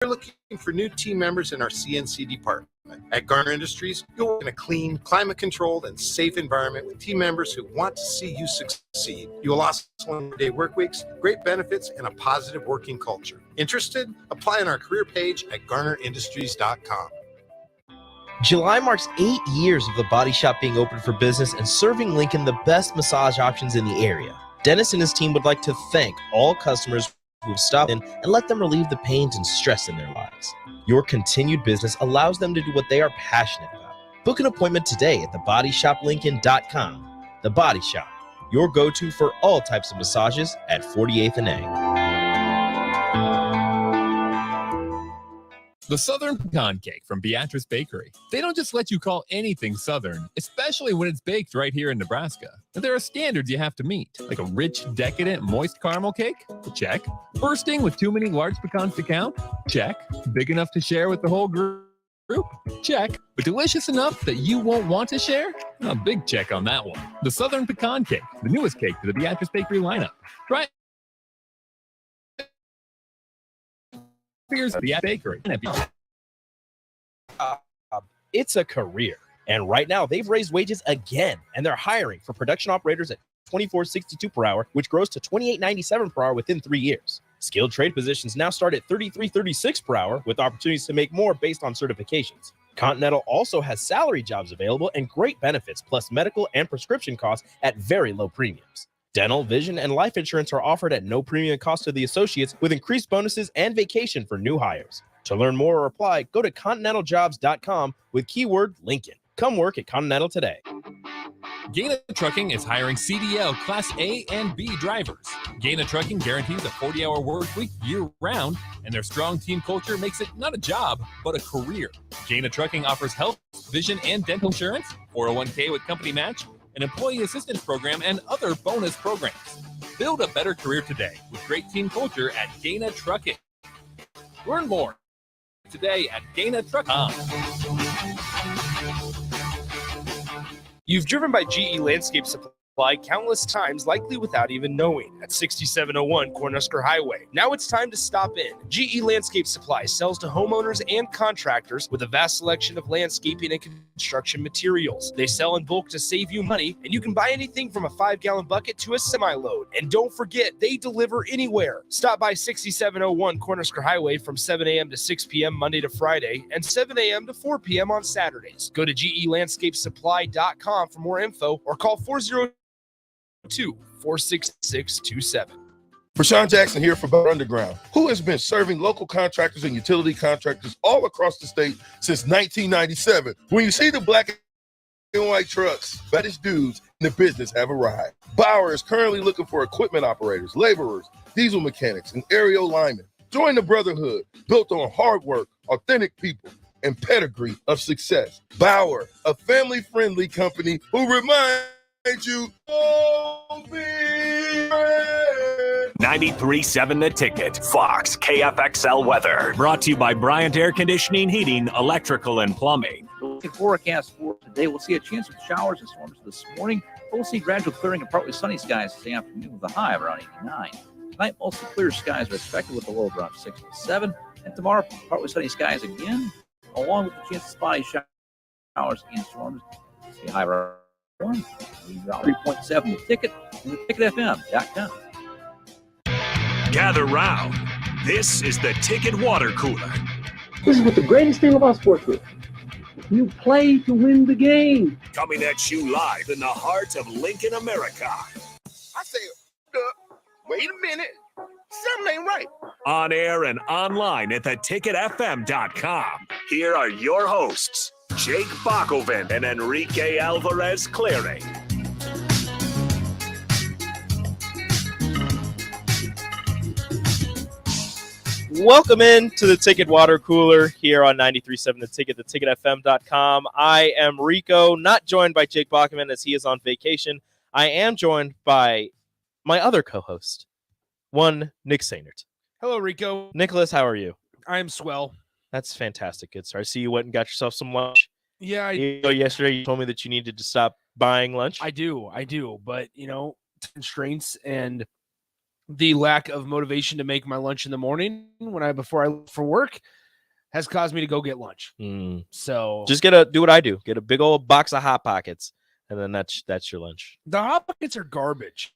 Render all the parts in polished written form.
looking for new team members in our CNC department. At Garner Industries, you'll work in a clean, climate-controlled, and safe environment with team members who want to see you succeed. You will also have 1-day work weeks, great benefits, and a positive working culture. Interested? Apply on our career page at garnerindustries.com. July marks 8 years of the Body Shop being open for business and serving Lincoln the best massage options in the area. Dennis and his team would like to thank all customers who have stopped in and let them relieve the pains and stress in their lives. Your continued business allows them to do what they are passionate about. Book an appointment today at thebodyshoplincoln.com. The Body Shop, your go-to for all types of massages at 48th and A. The Southern Pecan Cake from Beatrice Bakery. They don't just let you call anything Southern, especially when it's baked right here in Nebraska. But there are standards you have to meet, like a rich, decadent, moist caramel cake? Check. Bursting with too many large pecans to count? Check. Big enough to share with the whole group? Check. But delicious enough that you won't want to share? A big check on that one. The Southern Pecan Cake, the newest cake to the Beatrice Bakery lineup. Try it. Here's the Bakery. It's a career, and right now they've raised wages again, and they're hiring for production operators at $24.62 per hour, which grows to $28.97 per hour within 3 years. Skilled trade positions now start at $33.36 per hour, with opportunities to make more based on certifications. Continental also has salary jobs available and great benefits, plus medical and prescription costs at very low premiums. Dental, vision, and life insurance are offered at no premium cost to the associates, with increased bonuses and vacation for new hires. To learn more or apply, go to continentaljobs.com with keyword Lincoln. Come work at Continental today. Gaina Trucking is hiring CDL Class A and B drivers. Gaina Trucking guarantees a 40-hour work week year-round, and their strong team culture makes it not a job, but a career. Gaina Trucking offers health, vision, and dental insurance, 401k with company match, an employee assistance program, and other bonus programs. Build a better career today with great team culture at Gaina Trucking. Learn more today at GainaTrucking.com. You've driven by GE Landscape Supply countless times, likely without even knowing, at 6701 Cornhusker Highway. Now it's time to stop in. GE Landscape Supply sells to homeowners and contractors with a vast selection of landscaping and construction materials. They sell in bulk to save you money, and you can buy anything from a 5-gallon bucket to a semi-load. And don't forget, they deliver anywhere. Stop by 6701 Cornhusker Highway from 7 a.m. to 6 p.m. Monday to Friday and 7 a.m. to 4 p.m. on Saturdays. Go to GELandscapeSupply.com for more info or call 402-46627. Rashawn Jackson here for Butter Underground, who has been serving local contractors and utility contractors all across the state since 1997. When you see the black and white trucks, baddest dudes in the business have arrived. Bauer is currently looking for equipment operators, laborers, diesel mechanics, and aerial linemen. Join the brotherhood built on hard work, authentic people, and pedigree of success. Bauer, a family-friendly company who reminds you, oh, be 93.7 The Ticket, Fox, KFXL weather. Brought to you by Bryant Air Conditioning, Heating, Electrical, and Plumbing. Looking forecast for today, we'll see a chance of showers and storms this morning. We'll see gradual clearing and partly sunny skies this afternoon with a high of around 89. Tonight, mostly clear skies are expected with a low of around 67. And tomorrow, partly sunny skies again, along with the chance of spotty showers and storms. We'll see a high of around 3.7 The Ticket and theticketfm.com. Gather round. This is the Ticket Water Cooler. This is what the greatest thing about sports is. You play to win the game. Coming at you live in the heart of Lincoln, America. I say, wait a minute. Something ain't right. On air and online at theticketfm.com. Here are your hosts, Jake Bakoven and Enrique Alvarez Cleary. Welcome in to the Ticket Water Cooler here on 93.7 The Ticket, theticketfm.com. I am Rico, not joined by Jake Bachman as he is on vacation. I am joined by my other co-host, one Nick Sainert. Hello, Rico. Nicholas, how are you? I am swell. That's fantastic. Good start. I see you went and got yourself some lunch. Yeah, yesterday you told me that you needed to stop buying lunch. I do. But, constraints and the lack of motivation to make my lunch in the morning before I leave for work has caused me to go get lunch. So just do what I do. Get a big old box of Hot Pockets, and then that's your lunch. The Hot Pockets are garbage.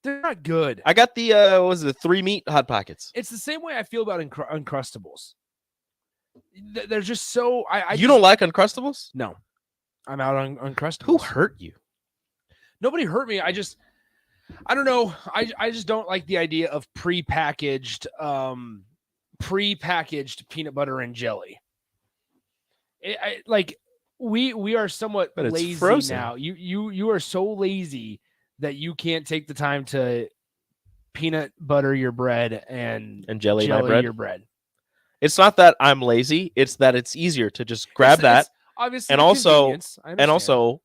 They're not good. I got the 3-meat Hot Pockets. It's the same way I feel about Uncrustables. They're just so. You don't like Uncrustables? No, I'm out on Uncrustables. Who hurt you? Nobody hurt me. I don't know. I just don't like the idea of prepackaged peanut butter and jelly. We are somewhat lazy frozen now. You are so lazy that you can't take the time to peanut butter your bread and jelly my bread. Your bread. It's not that I'm lazy. It's that it's easier to just grab that. Obviously, and also,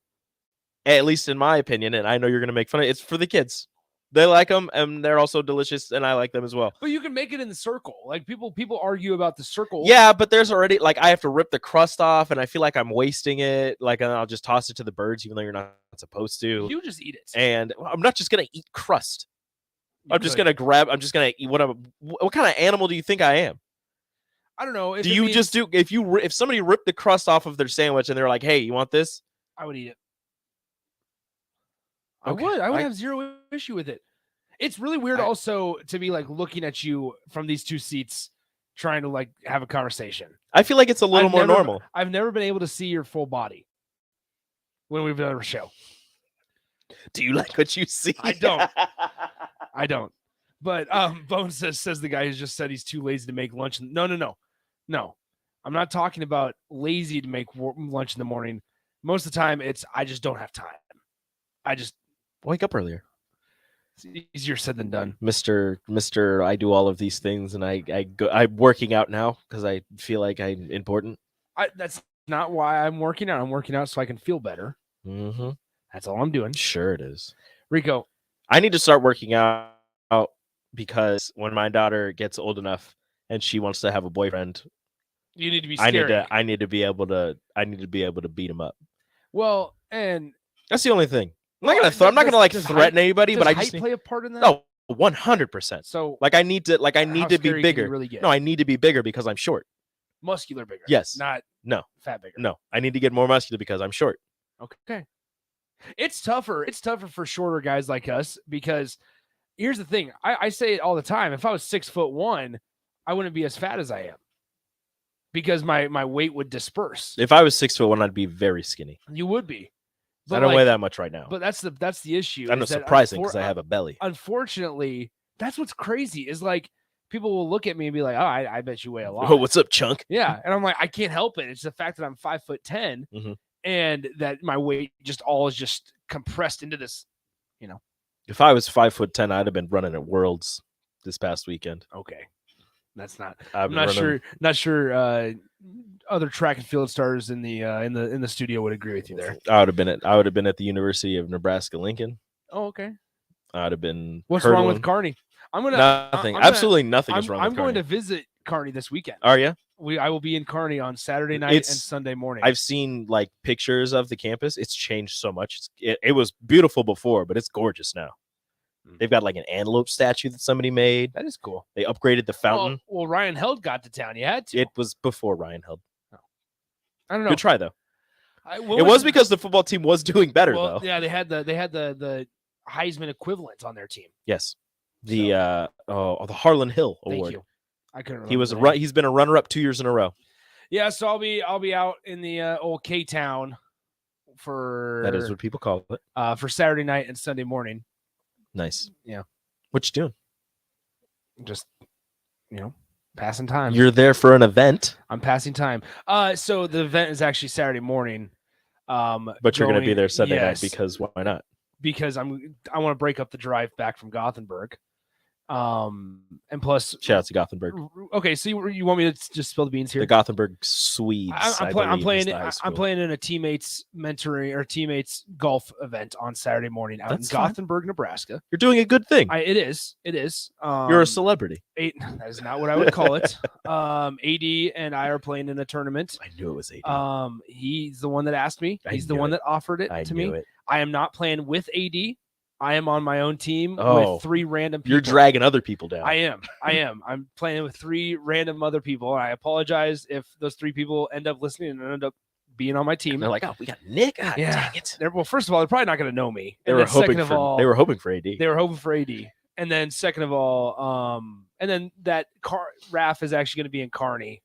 at least in my opinion, and I know you're going to make fun of it, it's for the kids. They like them, and they're also delicious, and I like them as well. But you can make it in the circle. Like people argue about the circle. Yeah, but there's already I have to rip the crust off, and I feel like I'm wasting it. And I'll just toss it to the birds, even though you're not supposed to. You just eat it. And I'm not just gonna eat crust. I'm just gonna eat. What kind of animal do you think I am? I don't know. If somebody ripped the crust off of their sandwich and they're like, "Hey, you want this?" I would eat it. Okay. I would have zero issue with it. It's really weird also to be looking at you from these two seats trying to have a conversation. I feel like it's a little more normal. I've never been able to see your full body when we've done a show. Do you like what you see? I don't. I don't. But Bones says the guy who just said he's too lazy to make lunch. No. I'm not talking about lazy to make lunch in the morning. Most of the time, I just don't have time. I just wake up earlier. It's easier said than done. Mr. I do all of these things, and I'm working out now because I feel like I'm important. That's not why I'm working out. I'm working out so I can feel better. Mm-hmm. That's all I'm doing. Sure it is. Rico, I need to start working out because when my daughter gets old enough and she wants to have a boyfriend, you need to be scary. I need to be able to beat him up. Well, and that's the only thing. I'm not gonna threaten anybody, but I just play a part in that. No, 100%. So I need to be bigger. Really get? No, I need to be bigger because I'm short. Muscular bigger. Yes. No. Fat bigger. No, I need to get more muscular because I'm short. Okay. It's tougher. It's tougher for shorter guys like us because here's the thing. I say it all the time. If I was 6'1", I wouldn't be as fat as I am because my weight would disperse. If I was 6'1", I'd be very skinny. You would be. But I don't weigh that much right now. But that's the issue. I know, surprising because I have a belly. Unfortunately, that's what's crazy is people will look at me and be like, "Oh, I bet you weigh a lot." Oh, what's up, chunk? Yeah, and I'm like, I can't help it. It's the fact that I'm 5'10", and that my weight is just compressed into this. If I was 5'10", I'd have been running at Worlds this past weekend. Okay, that's not. I'm not sure. Not sure. Other track and field stars in the studio would agree with you there. I would have been at the University of Nebraska-Lincoln. Oh, okay. I would have been. What's wrong with Kearney? Nothing. Absolutely nothing is wrong with Kearney. I'm going to visit Kearney this weekend. Are you? I will be in Kearney on Saturday night and Sunday morning. I've seen pictures of the campus. It's changed so much. It was beautiful before, but it's gorgeous now. They've got an antelope statue that somebody made. That is cool. They upgraded the fountain. Well, Ryan Held got to town. You had to. It was before Ryan Held. I don't know. Good try though. It was because the football team was doing better though. Yeah, they had the Heisman equivalent on their team. Yes, the Harlan Hill Award. Thank you. I couldn't remember. He's been a runner-up 2 years in a row. Yeah, so I'll be out in the old K-Town for that is what people call it for Saturday night and Sunday morning. Nice. Yeah. What you doing? Just passing time. You're there for an event. I'm passing time. So the event is actually Saturday morning. But you're going to be there Sunday night because why not? Because I want to break up the drive back from Gothenburg. And plus, shout out to Gothenburg. Okay, so you want me to just spill the beans here? The Gothenburg Swedes. I'm playing in a teammates mentoring or teammates golf event on Saturday morning out in Gothenburg, Nebraska. You're doing a good thing. It is. You're a celebrity. That is not what I would call it. AD and I are playing in a tournament. I knew it was AD. He's the one that asked me. He's the one that offered it to me. I am not playing with AD. I am on my own team Oh, with 3 random people. You're dragging other people down. I am. I'm playing with 3 random other people. I apologize if those 3 people end up listening and end up being on my team. And they're like, oh, we got Nick. God, yeah. dang it. Well, first of all, they're probably not going to know me. They And were then second hoping of for. all, They were hoping for AD. They were hoping for AD. And then second of all, and then that Raph is actually going to be in Kearney.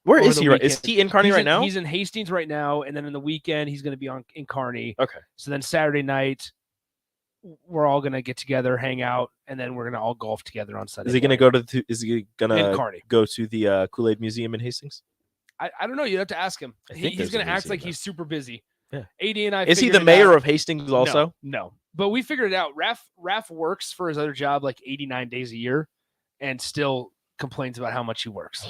Where is he? Right? Is he in Kearney right now? He's in Hastings right now, and then in the weekend he's going to be in Kearney. Okay. So then Saturday night, we're all going to get together, hang out, and then we're going to all golf together on Sunday. Is he going to go to? Is he going in to Kearney. go to the Kool-Aid Museum in Hastings? I don't know. You have to ask him. He's going to act like he's super busy. Yeah. AD and I. Is he the mayor of Hastings also? No. But we figured it out. Raph works for his other job like 89 days a year, and still complains about how much he works.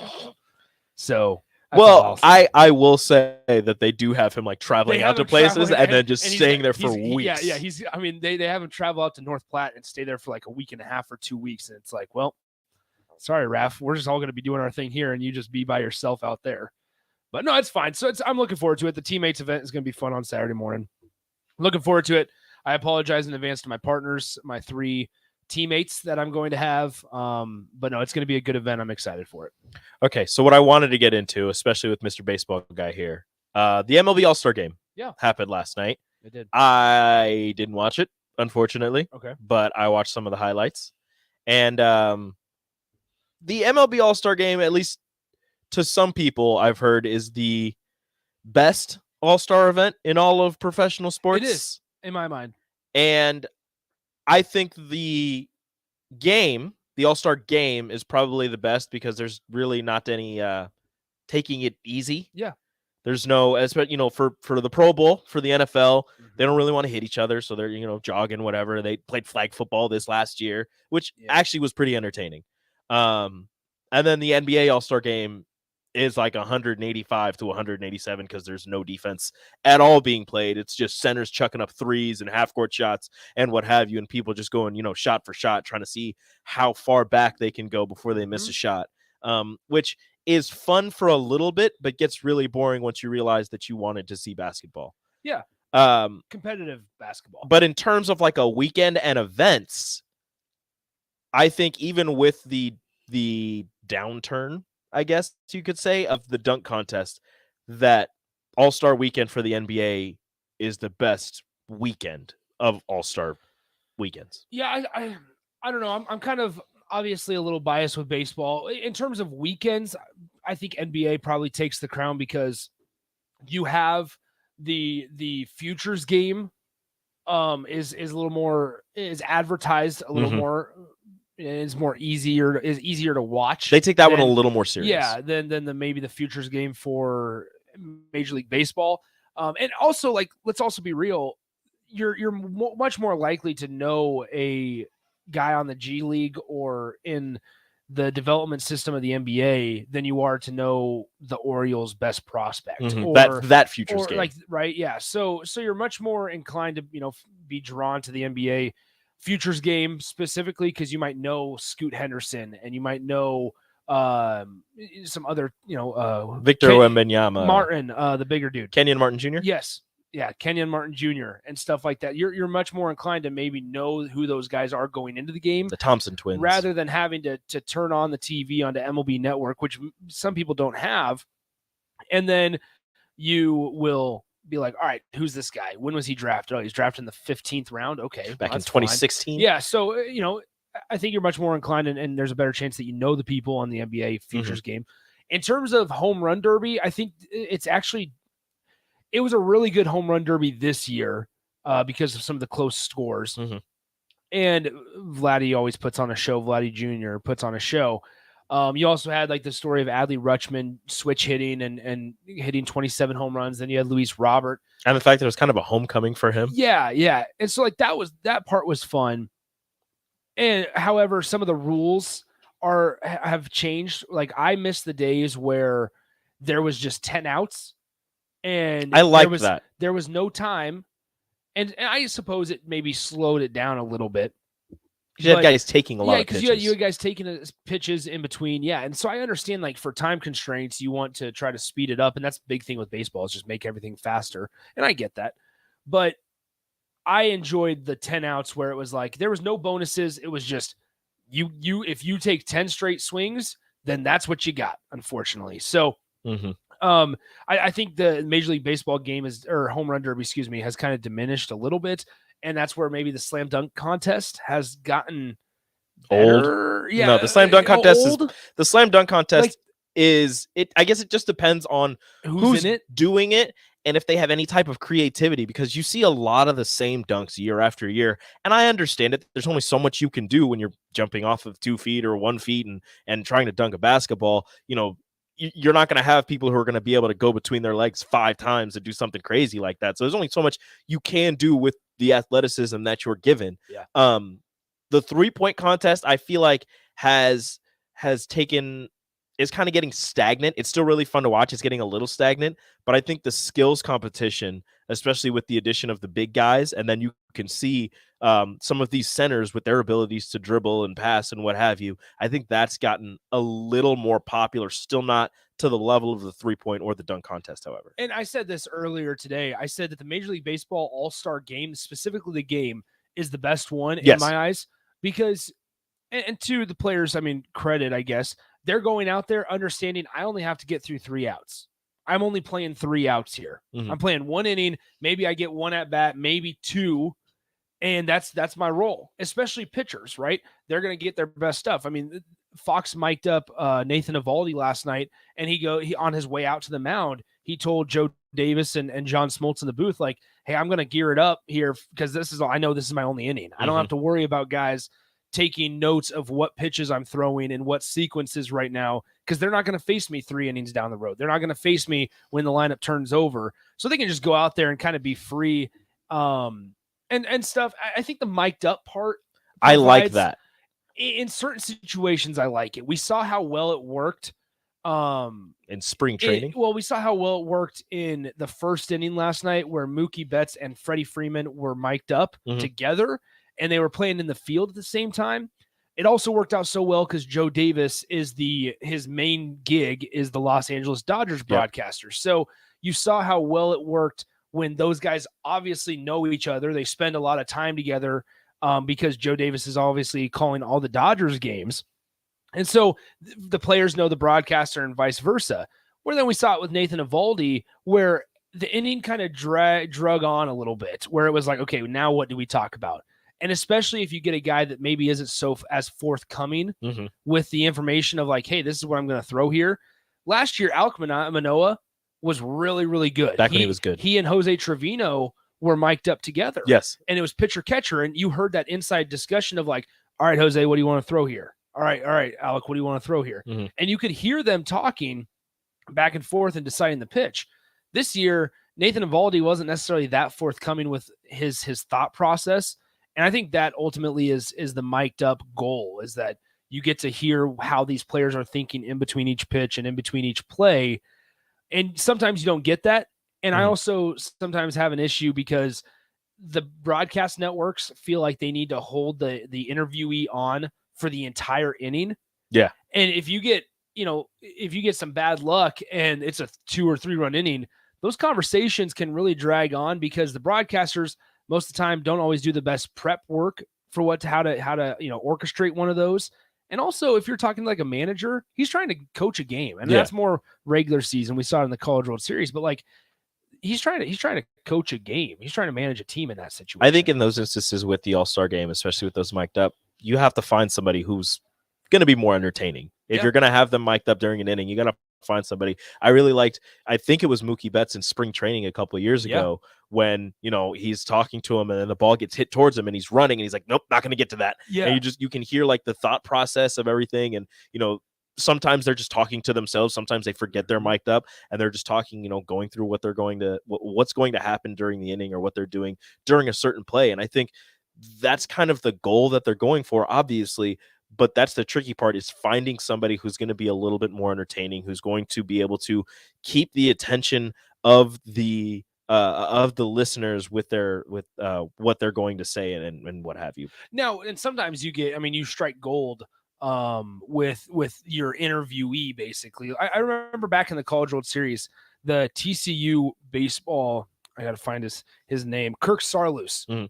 So. Well, I will say that they do have him like traveling out to places and then just staying there for weeks. Yeah. They have him travel out to North Platte and stay there for like a week and a half or 2 weeks. And it's like, well, sorry, Raph, we're just all going to be doing our thing here and you just be by yourself out there. But no, it's fine. So I'm looking forward to it. The teammates event is going to be fun on Saturday morning. Looking forward to it. I apologize in advance to my partners, my 3 teammates that I'm going to have. But no, it's going to be a good event. I'm excited for it. Okay, so what I wanted to get into, especially with Mr. Baseball Guy here, the MLB All-Star Game happened last night. It did. I didn't watch it, unfortunately. Okay. But I watched some of the highlights. And the MLB All-Star Game, at least to some people, I've heard is the best All-Star event in all of professional sports. It is, in my mind. And I think the game, the All-Star Game, is probably the best because there's really not any taking it easy. Yeah. There's no, for the Pro Bowl, for the NFL, they don't really want to hit each other. So they're, jogging, whatever. They played flag football this last year, which actually was pretty entertaining. And then the NBA All-Star Game is like 185 to 187 because there's no defense at all being played. It's just centers chucking up threes and half-court shots and what have you, and people just going, shot for shot, trying to see how far back they can go before they miss a shot, which is fun for a little bit, but gets really boring once you realize that you wanted to see basketball. Yeah. Competitive basketball. But in terms of like a weekend and events, I think even with the downturn, I guess you could say, of the dunk contest, that All-Star Weekend for the NBA is the best weekend of All-Star weekends. Yeah, I don't know. I'm kind of obviously a little biased with baseball. In terms of weekends, I think NBA probably takes the crown because you have the futures game is a little more, is advertised a little more. Is easier to watch. They take that one a little more serious. Yeah, than maybe the futures game for Major League Baseball. And also, like, let's also be real. You're much more likely to know a guy on the G League or in the development system of the NBA than you are to know the Orioles' best prospect. Or that futures game. Like, right? Yeah. So you're much more inclined to be drawn to the NBA futures game specifically because you might know Scoot Henderson and you might know some other Victor Wembanyama, Martin, the bigger dude, Kenyon Martin Jr. Yes, yeah, Kenyon Martin Jr. and stuff like that. You're much more inclined to maybe know who those guys are going into the game, the Thompson twins, rather than having to turn on the TV onto MLB Network, which some people don't have, and then you will be like, all right, who's this guy? When was he drafted? Oh, he's drafted in the 15th round. Okay. Back in 2016. Fine. Yeah. So, I think you're much more inclined and there's a better chance that you know the people on the NBA futures game. In terms of home run derby, I think it was a really good home run derby this year because of some of the close scores. And Vladdy always puts on a show. Vladdy Jr. puts on a show. You also had like the story of Adley Rutschman switch hitting and hitting 27 home runs. Then you had Luis Robert. And the fact that it was kind of a homecoming for him. Yeah, yeah. And so like that part was fun. And however, some of the rules have changed. Like I miss the days where there was just 10 outs. And I like that. There was no time. And I suppose it maybe slowed it down a little bit. You had guys taking a lot of pitches. Yeah, because you had guys taking pitches in between. Yeah, and so I understand, like, for time constraints, you want to try to speed it up, and that's the big thing with baseball is just make everything faster, and I get that. But I enjoyed the 10 outs where it was like there was no bonuses. It was just you if you take 10 straight swings, then that's what you got, unfortunately. So I think the Major League Baseball game or home run derby, has kind of diminished a little bit. And that's where maybe the slam dunk contest has gotten better. Old. Yeah. No, the slam dunk contest Like, is it. I guess it just depends on who's in it, doing it and if they have any type of creativity, because you see a lot of the same dunks year after year. And I understand it. There's only so much you can do when you're jumping off of 2 feet or 1 feet and trying to dunk a basketball. You're not going to have people who are going to be able to go between their legs 5 times and do something crazy like that. So there's only so much you can do with the athleticism that you're given. Yeah. The 3-point contest, I feel like is kind of getting stagnant. It's still really fun to watch. It's getting a little stagnant, but I think the skills competition, especially with the addition of the big guys, and then you can see some of these centers with their abilities to dribble and pass and what have you. I think that's gotten a little more popular, still not to the level of the 3-point or the dunk contest, however. And I said this earlier today. I said that the Major League Baseball All-Star Game, specifically the game, is the best one in my eyes, because, and to the players, credit, I guess, they're going out there understanding I only have to get through 3 outs. I'm only playing 3 outs here. I'm playing 1 inning. Maybe I get 1 at bat, maybe 2. And that's my role, especially pitchers, right? They're going to get their best stuff. Fox mic'd up Nathan Eovaldi last night, and he on his way out to the mound, he told Joe Davis and John Smoltz in the booth, like, hey, I'm going to gear it up here because I know this is my only inning. I don't have to worry about guys taking notes of what pitches I'm throwing and what sequences right now, because they're not going to face me 3 innings down the road. They're not going to face me when the lineup turns over. So they can just go out there and kind of be free and stuff. I think the mic'd up part, I like that. In certain situations, I like it. We saw how well it worked in spring training. We saw how well it worked in the first inning last night, where Mookie Betts and Freddie Freeman were mic'd up together, and they were playing in the field at the same time. It also worked out so well because Joe Davis his main gig is the Los Angeles Dodgers broadcaster. So you saw how well it worked when those guys obviously know each other. They spend a lot of time together because Joe Davis is obviously calling all the Dodgers games. And so the players know the broadcaster and vice versa. Where then we saw it with Nathan Eovaldi, where the inning kind of drug on a little bit, where it was like, okay, now what do we talk about? And especially if you get a guy that maybe isn't as forthcoming with the information of like, hey, this is what I'm going to throw here. Last year, Alek Manoah was really, really good. Back when he was good. He and Jose Trevino were mic'd up together. Yes. And it was pitcher catcher. And you heard that inside discussion of like, all right, Jose, what do you want to throw here? All right, Alek, what do you want to throw here? And you could hear them talking back and forth and deciding the pitch. This year, Nathan Eovaldi wasn't necessarily that forthcoming with his thought process. And I think that ultimately is the mic'd up goal, is that you get to hear how these players are thinking in between each pitch and in between each play. And sometimes you don't get that. And I also sometimes have an issue because the broadcast networks feel like they need to hold the interviewee on for the entire inning. Yeah. And if you get some bad luck and it's a 2 or 3 run inning, those conversations can really drag on because the broadcasters most of the time don't always do the best prep work for how to orchestrate one of those. And also, if you're talking like a manager, he's trying to coach a game, and that's more regular season. We saw it in the College World Series, but like he's trying to coach a game. He's trying to manage a team in that situation. I think in those instances with the All-Star Game, especially with those mic'd up, you have to find somebody who's going to be more entertaining. If you're going to have them mic'd up during an inning, you got to find somebody. I think it was Mookie Betts in spring training a couple of years ago when, he's talking to him and then the ball gets hit towards him and he's running and he's like, nope, not going to get to that. Yeah. And you can hear like the thought process of everything. And, sometimes they're just talking to themselves. Sometimes they forget they're mic'd up and they're just talking, going through what's going to happen during the inning or what they're doing during a certain play. And I think that's kind of the goal that they're going for, obviously. But that's the tricky part, is finding somebody who's going to be a little bit more entertaining, who's going to be able to keep the attention of the listeners with what they're going to say and what have you. Now, and sometimes you strike gold with your interviewee, basically. I remember back in the College World Series, the TCU baseball, I got to find his name, Kirk Saarloos.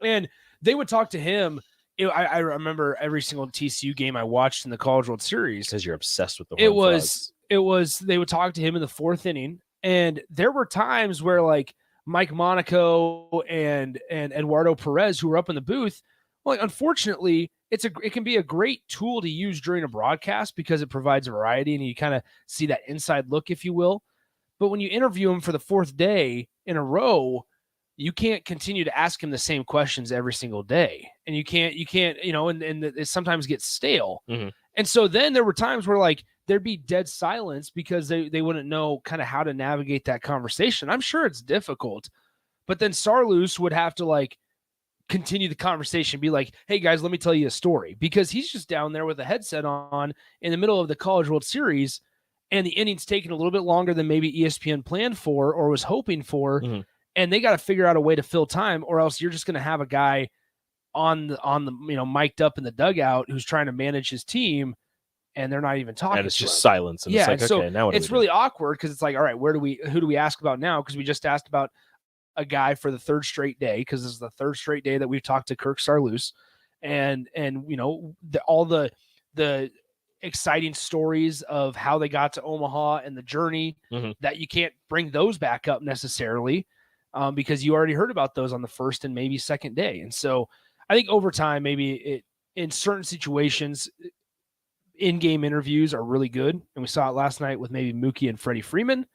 And they would talk to him. I remember every single TCU game I watched in the College World Series. Because you're obsessed with the It Horned Frogs. was they would talk to him in the 4th inning, and there were times where like Mike Monaco and Eduardo Perez, who were up in the booth, well, unfortunately, it can be a great tool to use during a broadcast because it provides variety and you kind of see that inside look, if you will. But when you interview him for the 4th day in a row, you can't continue to ask him the same questions every single day. And you can't, and it sometimes gets stale. Mm-hmm. And so then there were times where like there'd be dead silence because they wouldn't know kind of how to navigate that conversation. I'm sure it's difficult, but then Sarloos would have to like continue the conversation, be like, hey guys, let me tell you a story, because he's just down there with a headset on in the middle of the College World Series. And the inning's taking a little bit longer than maybe ESPN planned for or was hoping for. Mm-hmm. And they got to figure out a way to fill time, or else you're just going to have a guy on the mic'd up in the dugout who's trying to manage his team, and they're not even talking. And it's to just him. silence. And Yeah, it's like, so okay, now what it's really awkward because it's like, all right, who do we ask about now? Because we just asked about a guy for the 3rd straight day, because this is the 3rd straight day that we've talked to Kirk Sarloos, and all the exciting stories of how they got to Omaha and the journey, mm-hmm. that you can't bring those back up necessarily because you already heard about those on the 1st and maybe 2nd day. And so I think over time, maybe in certain situations, in-game interviews are really good. And we saw it last night with maybe Mookie and Freddie Freeman.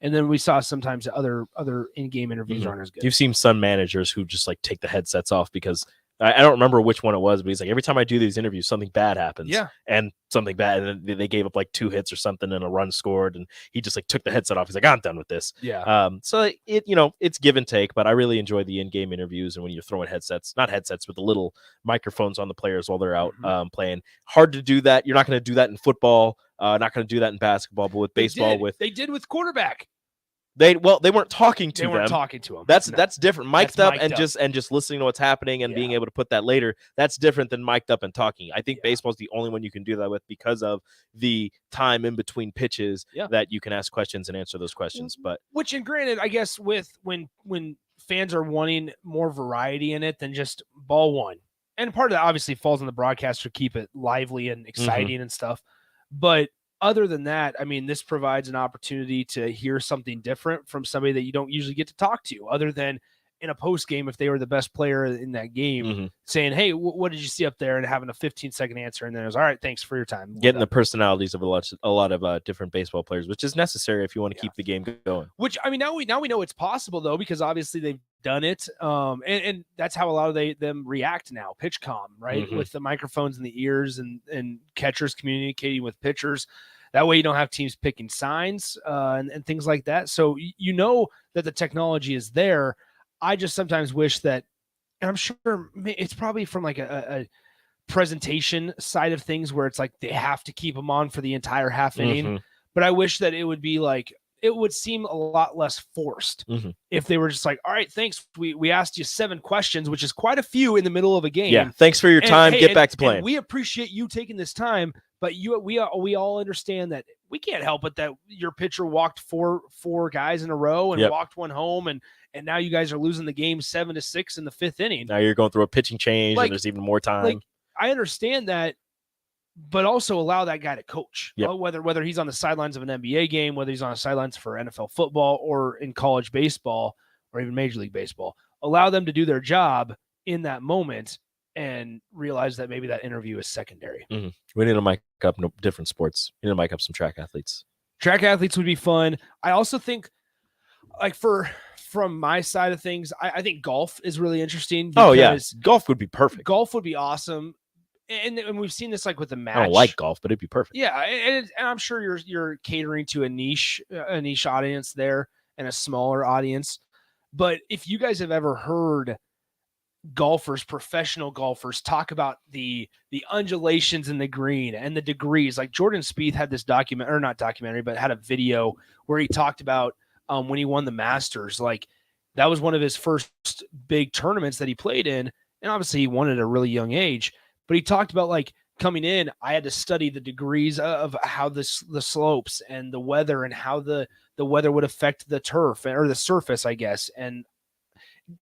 And then we saw sometimes other in-game interviews mm-hmm. aren't as good. You've seen some managers who just like take the headsets off because I don't remember which one it was, but he's like, every time I do these interviews, something bad happens. Yeah. And something bad. And then they gave up like 2 hits or something and a run scored. And he just like took the headset off. He's like, I'm done with this. Yeah. So it's give and take, but I really enjoy the in-game interviews. And when you're throwing not headsets, but the little microphones on the players while they're out playing. Hard to do that. You're not going to do that in football. Not going to do that in basketball, but with baseball, they did with quarterback. They weren't talking to them. They weren't talking to him. That's different. Mic'd up and up. just listening to what's happening and being able to put that later. That's different than mic'd up and talking. I think baseball is the only one you can do that with because of the time in between pitches that you can ask questions and answer those questions. But and granted, I guess with when fans are wanting more variety in it than just ball one, and part of that obviously falls on the broadcaster to keep it lively and exciting and stuff. But other than that, I mean, this provides an opportunity to hear something different from somebody that you don't usually get to talk to, other than in a post game, if they were the best player in that game, saying, hey, what did you see up there? And having a 15-second answer. And then it was, all right, thanks for your time. Getting the personalities of a lot of different baseball players, which is necessary if you want to keep the game going. Which, I mean, now we know it's possible, though, because obviously they've done it. And that's how a lot of them react now. Pitch comm, right? With the microphones in the ears and catchers communicating with pitchers. That way you don't have teams picking signs and things like that. So you know that the technology is there. I just sometimes wish that, and I'm sure it's probably from like a presentation side of things where it's like they have to keep them on for the entire half inning. But I wish that it would be like, it would seem a lot less forced if they were just like, all right, thanks. We asked you 7 questions, which is quite a few in the middle of a game. Yeah. Thanks for your time. Get back to playing. We appreciate you taking this time, but we all understand that we can't help it that your pitcher walked four guys in a row and walked one home. And now you guys are losing the game 7-6 in the 5th inning. Now you're going through a pitching change and there's even more time. Like, I understand that, but also allow that guy to coach. Yep. Whether he's on the sidelines of an NBA game, whether he's on the sidelines for NFL football or in college baseball or even Major League Baseball, allow them to do their job in that moment and realize that maybe that interview is secondary. We need to mic up different sports. We need to mic up some track athletes. Track athletes would be fun. I also think, like, from my side of things, I think golf is really interesting. Oh, yeah. Golf would be perfect. Golf would be awesome. And we've seen this like with the match. I don't like golf, but it'd be perfect. Yeah, and I'm sure you're catering to a niche audience there and a smaller audience. But if you guys have ever heard professional golfers talk about the undulations in the green and the degrees, like Jordan Spieth had this had a video where he talked about when he won the Masters, like that was one of his first big tournaments that he played in, and obviously he won at a really young age. But he talked about like coming in, I had to study the degrees of how the slopes and the weather and how the weather would affect the turf or the surface, I guess. And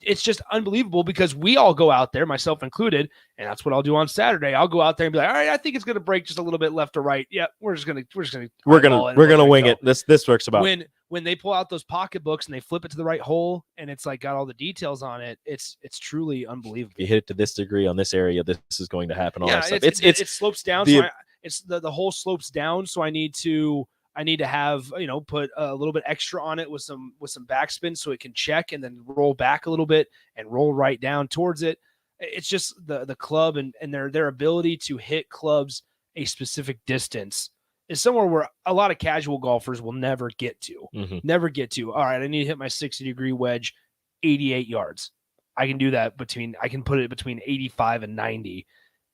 it's just unbelievable because we all go out there, myself included, and that's what I'll do on Saturday. I'll go out there and be like, all right, I think it's going to break just a little bit left or right. Yeah, we're gonna wing it. This works about. When they pull out those pocketbooks and they flip it to the right hole and it's like got all the details on it, it's truly unbelievable. If you hit it to this degree on this area, this is going to happen. All that stuff. It slopes down. The hole slopes down, so I need to have, put a little bit extra on it with some backspin so it can check and then roll back a little bit and roll right down towards it. It's just the club and their ability to hit clubs a specific distance is somewhere where a lot of casual golfers will never get to. Never get to. All right, I need to hit my 60-degree wedge 88 yards. I can do that I can put it between 85 and 90.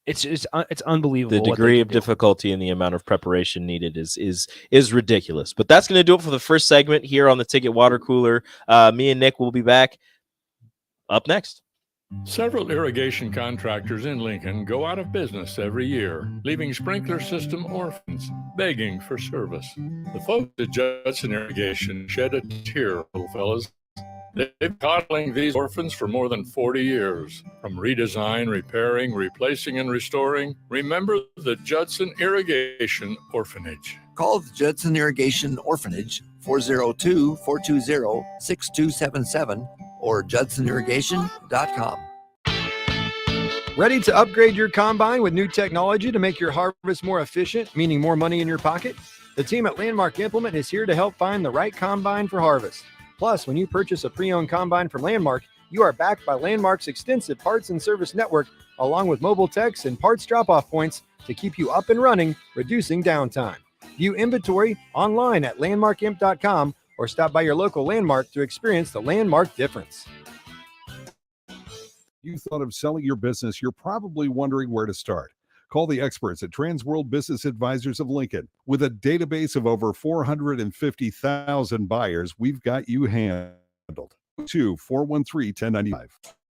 It's unbelievable. The degree of difficulty and the amount of preparation needed is ridiculous. But that's going to do it for the first segment here on the Ticket Water Cooler. Me and Nick will be back up next. Several irrigation contractors in Lincoln go out of business every year, leaving sprinkler system orphans begging for service. The folks at Judson Irrigation shed a tear, little fellas. They've been coddling these orphans for more than 40 years. From redesign, repairing, replacing, and restoring, remember the Judson Irrigation Orphanage. Call the Judson Irrigation Orphanage, 402-420-6277 or judsonirrigation.com. Ready to upgrade your combine with new technology to make your harvest more efficient, meaning more money in your pocket? The team at Landmark Implement is here to help find the right combine for harvest. Plus, when you purchase a pre-owned combine from Landmark, you are backed by Landmark's extensive parts and service network, along with mobile techs and parts drop-off points to keep you up and running, reducing downtime. View inventory online at landmarkimp.com or stop by your local Landmark to experience the Landmark difference. You thought of selling your business, you're probably wondering where to start. Call the experts at Transworld Business Advisors of Lincoln. With a database of over 450,000 buyers, we've got you handled. 2-413-1095.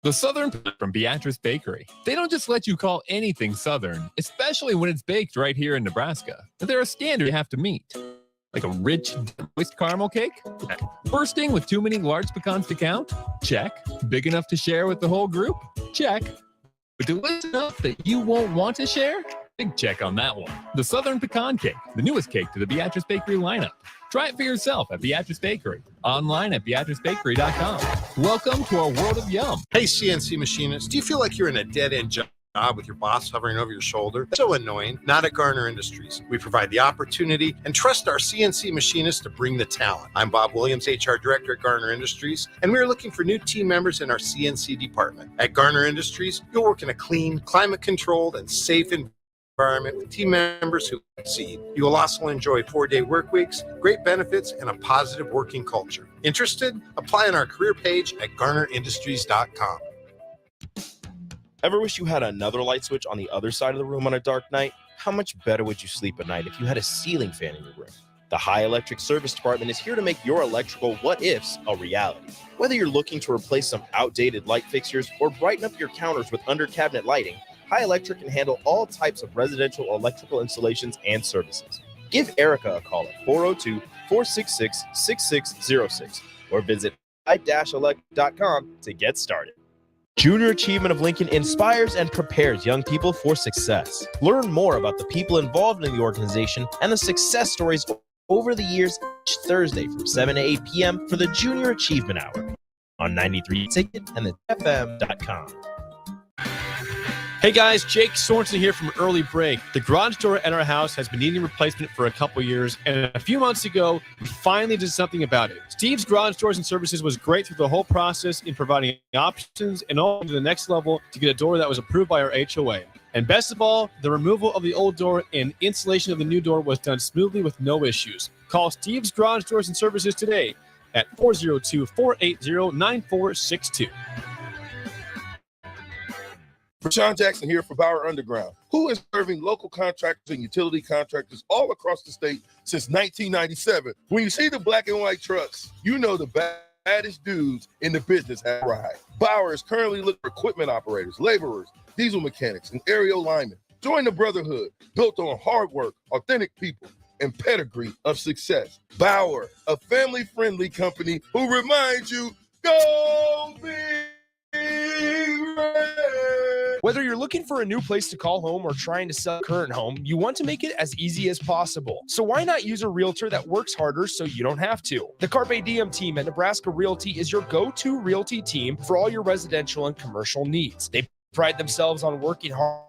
The Southern from Beatrice Bakery. They don't just let you call anything Southern, especially when it's baked right here in Nebraska. There are standards you have to meet. Like a rich, moist caramel cake? Bursting with too many large pecans to count? Check. Big enough to share with the whole group? Check. But delicious enough that you won't want to share? Big check on that one. The Southern Pecan Cake, the newest cake to the Beatrice Bakery lineup. Try it for yourself at Beatrice Bakery. Online at beatricebakery.com. Welcome to our world of yum. Hey, CNC machinists, do you feel like you're in a dead-end job with your boss hovering over your shoulder? That's so annoying. Not at Garner Industries. We provide the opportunity and trust our CNC machinists to bring the talent. I'm Bob Williams, HR Director at Garner Industries, and we're looking for new team members in our CNC department. At Garner Industries, you'll work in a clean, climate-controlled, and safe environment with team members who succeed. You will also enjoy 4-day work weeks, great benefits, and a positive working culture. Interested? Apply on our career page at garnerindustries.com. Ever wish you had another light switch on the other side of the room on a dark night? How much better would you sleep at night if you had a ceiling fan in your room? The High Electric Service Department is here to make your electrical what-ifs a reality. Whether you're looking to replace some outdated light fixtures or brighten up your counters with under-cabinet lighting, High Electric can handle all types of residential electrical installations and services. Give Erica a call at 402-466-6606 or visit high-elect.com to get started. Junior Achievement of Lincoln inspires and prepares young people for success. Learn more about the people involved in the organization and the success stories over the years each Thursday from 7 to 8 p.m. for the Junior Achievement Hour on 93 Ticket and the FM.com. Hey guys, Jake Sorensen here from Early Break. The garage door at our house has been needing replacement for a couple years, and a few months ago, we finally did something about it. Steve's Garage Doors and Services was great through the whole process in providing options and all to the next level to get a door that was approved by our HOA. And best of all, the removal of the old door and installation of the new door was done smoothly with no issues. Call Steve's Garage Doors and Services today at 402-480-9462. Rashawn Jackson here for Bauer Underground, who is serving local contractors and utility contractors all across the state since 1997. When you see the black and white trucks, you know the baddest dudes in the business have arrived. Bauer is currently looking for equipment operators, laborers, diesel mechanics, and aerial linemen. Join the brotherhood built on hard work, authentic people, and pedigree of success. Bauer, a family-friendly company who reminds you Go Big Red! Whether you're looking for a new place to call home or trying to sell a current home, you want to make it as easy as possible. So why not use a realtor that works harder so you don't have to? The Carpe Diem team at Nebraska Realty is your go-to realty team for all your residential and commercial needs. They pride themselves on working hard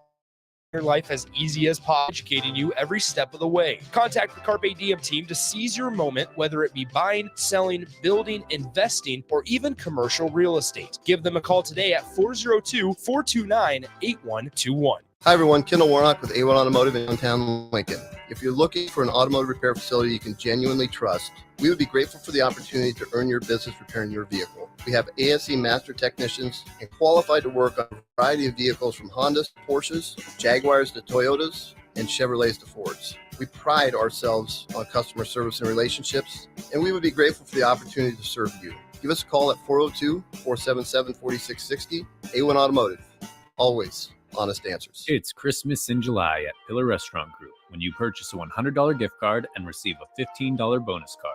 your life as easy as possible, educating you every step of the way. Contact the Carpe Diem team to seize your moment, whether it be buying, selling, building, investing, or even commercial real estate. Give them a call today at 402-429-8121. Hi everyone, Kendall Warnock with A1 Automotive in downtown Lincoln. If you're looking for an automotive repair facility you can genuinely trust, we would be grateful for the opportunity to earn your business repairing your vehicle. We have ASE master technicians and qualified to work on a variety of vehicles from Hondas to Porsches, Jaguars to Toyotas, and Chevrolets to Fords. We pride ourselves on customer service and relationships, and we would be grateful for the opportunity to serve you. Give us a call at 402-477-4660. A1 Automotive. Always honest answers. It's Christmas in July at Pillar Restaurant Group when you purchase a $100 gift card and receive a $15 bonus card.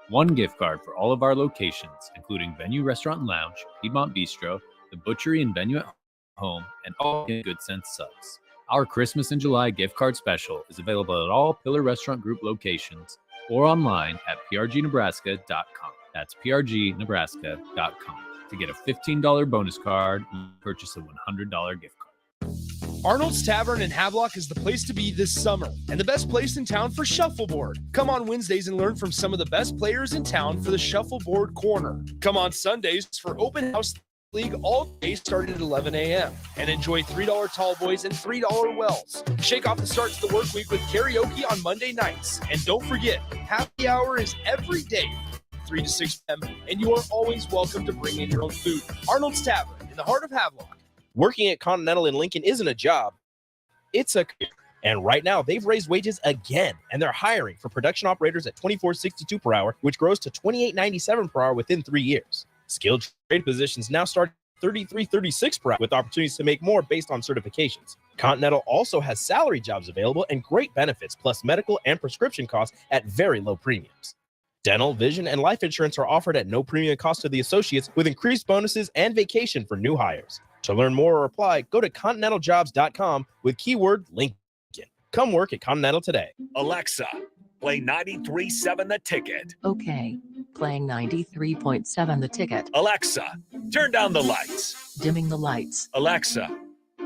One gift card for all of our locations, including Venue Restaurant and Lounge, Piedmont Bistro, the Butchery and Venue at Home, and all Good Sense subs. Our Christmas in July gift card special is available at all Pillar Restaurant Group locations or online at prgnebraska.com. That's prgnebraska.com to get a $15 bonus card and purchase a $100 gift card. Arnold's Tavern in Havelock is the place to be this summer and the best place in town for shuffleboard. Come on Wednesdays and learn from some of the best players in town for the Shuffleboard Corner. Come on Sundays for Open House League all day starting at 11 a.m. and enjoy $3 tall boys and $3 wells. Shake off the start to the work week with karaoke on Monday nights. And don't forget, happy hour is every day from 3 to 6 p.m. and you are always welcome to bring in your own food. Arnold's Tavern in the heart of Havelock. Working at Continental in Lincoln isn't a job, it's a career. And right now, they've raised wages again, and they're hiring for production operators at $24.62 per hour, which grows to $28.97 per hour within 3 years. Skilled trade positions now start $33.36 per hour, with opportunities to make more based on certifications. Continental also has salary jobs available and great benefits, plus medical and prescription costs at very low premiums. Dental, vision, and life insurance are offered at no premium cost to the associates, with increased bonuses and vacation for new hires. To learn more or apply, go to continentaljobs.com with keyword Lincoln. Come work at Continental today. Alexa, play 93.7 The Ticket. Okay, playing 93.7 The Ticket. Alexa, turn down the lights. Dimming the lights. Alexa,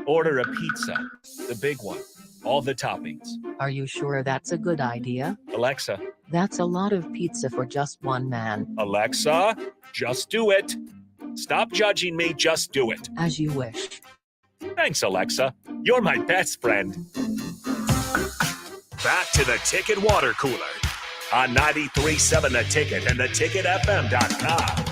order a pizza, the big one, all the toppings. Are you sure that's a good idea? Alexa. That's a lot of pizza for just one man. Alexa, just do it. Stop judging me, just do it. As you wish. Thanks, Alexa. You're my best friend. Back to the Ticket Water Cooler on 93.7 The Ticket and theticketfm.com.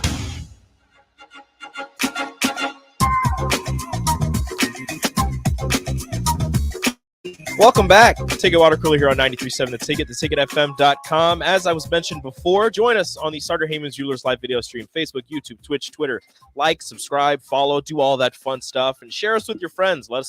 Welcome back. Ticket Water Cooler here on 93.7 The Ticket, theticketfm.com. As I was mentioned before, join us on the Starter Heyman's Jewelers live video stream, Facebook, YouTube, Twitch, Twitter. Like, subscribe, follow, do all that fun stuff, and share us with your friends. Let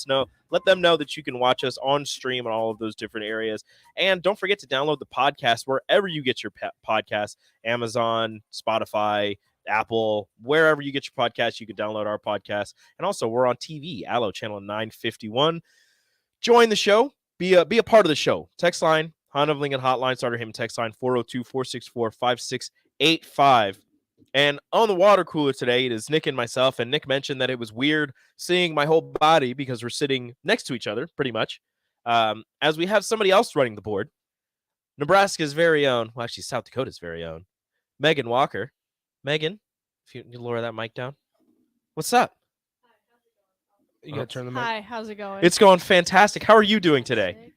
them know that you can watch us on stream in all of those different areas. And don't forget to download the podcast wherever you get your podcasts, Amazon, Spotify, Apple, wherever you get your podcast, you can download our podcast. And also, we're on TV, Allo channel 951. Join the show. Be a part of the show. Text line, Honda of Lincoln hotline, Starter Heyman text line 402-464-5685. And on the water cooler today, it is Nick and myself. And Nick mentioned that it was weird seeing my whole body because we're sitting next to each other, pretty much, as we have somebody else running the board. Nebraska's very own, well, actually South Dakota's very own, Megan Walker. Megan, if you lower that mic down. What's up? You gotta turn the mic. Hi, how's it going? It's going fantastic. How are you doing today?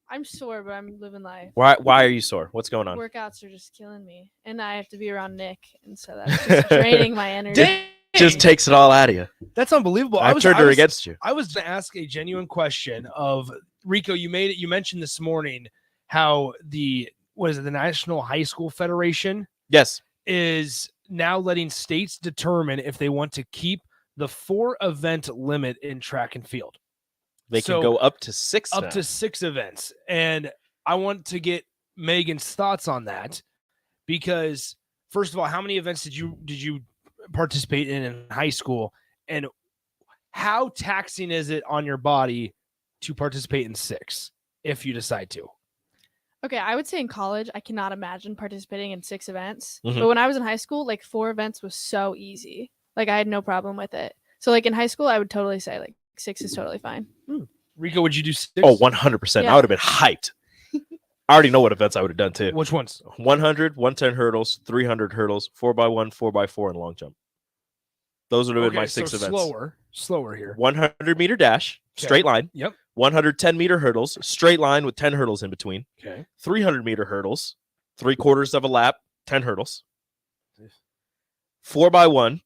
I'm sore, but I'm living life. Why are you sore? What's going on? Workouts are just killing me, and I have to be around Nick, and so that's just draining my energy. Just takes it all out of you. That's unbelievable. I've turned her against you. I was going to ask a genuine question of Rico. You mentioned this morning how the National High School Federation is now letting states determine if they want to keep the 4-event limit in track and field. They can go up to 6. Up to 6 events. And I want to get Megan's thoughts on that because, first of all, how many events did you participate in high school, and how taxing is it on your body to participate in 6 if you decide to? Okay, I would say in college, I cannot imagine participating in 6 events. Mhm. But when I was in high school, like 4 events was so easy. Like I had no problem with it. So like in high school, I would totally say like 6 is totally fine. Rico, would you do 6? Oh, 100%. Yeah. I would have been hyped. I already know what events I would have done too. Which ones? 100, 110 hurdles, 300 hurdles, 4x1, 4x4, and long jump. Those would have been my 6 events. Slower here. 100-meter dash, straight line. Yep. 110-meter hurdles, straight line with 10 hurdles in between. Okay. 300-meter hurdles, 3/4 of a lap, 10 hurdles. 4x1,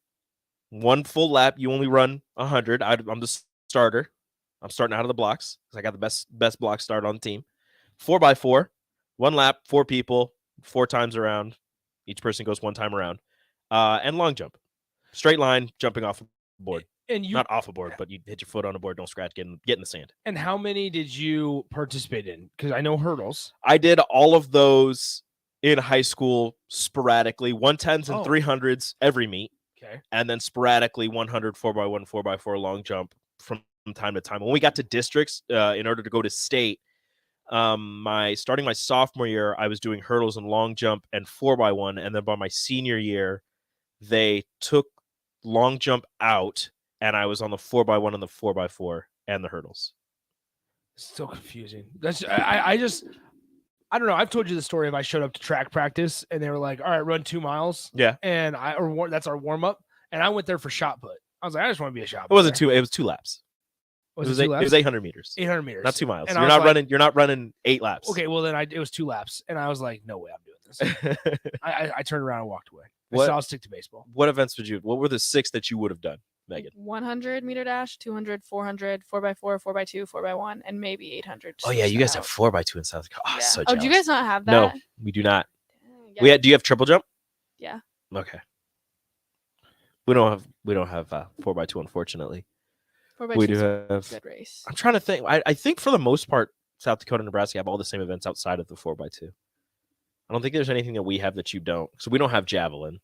1 full lap. You only run 100. I'm the starter. I'm starting out of the blocks because I got the best block start on the team. 4x4, 1 lap, 4 people, 4 times around. Each person goes 1 time around. And long jump, straight line, jumping off a board. And you not off a board, but you hit your foot on a board, don't scratch, get in the sand. And how many did you participate in? Because I know hurdles. I did all of those in high school sporadically, 110s and 300s every meet. Okay. And then sporadically 100, 4x1, 4x4 long jump from time to time. When we got to districts, in order to go to state, starting my sophomore year, I was doing hurdles and long jump and 4x1. And then by my senior year, they took long jump out, and I was on the 4x1 and the 4x4 and the hurdles. So confusing. That's I don't know. I've told you the story of I showed up to track practice and they were like, "All right, run 2 miles." Yeah. And that's our warm up. And I went there for shot put. I was like, I just want to be a shot. It wasn't 2. It was 2 laps. Was it 2 laps? It was 800 meters. 800 meters, not 2 miles. And You're not running 8 laps. Okay, well then it was 2 laps, and I was like, no way, I'm doing this. I turned around and walked away. What- So I'll stick to baseball. What events what were the 6 that you would have done, Megan? 100-meter dash, 200, 400, 4x4, 4x2, 4x1, and maybe 800. Oh yeah, you guys have 4x2 in South Dakota. Oh, so Oh, do you jealous. guys not have that? No, we do not. Yeah. Do you have triple jump? Yeah. Okay. We don't have 4x2, unfortunately. 4x2 We is do a have. good race. I'm trying to think. I think for the most part, South Dakota and Nebraska have all the same events outside of the 4x2. I don't think there's anything that we have that you don't. So we don't have javelin.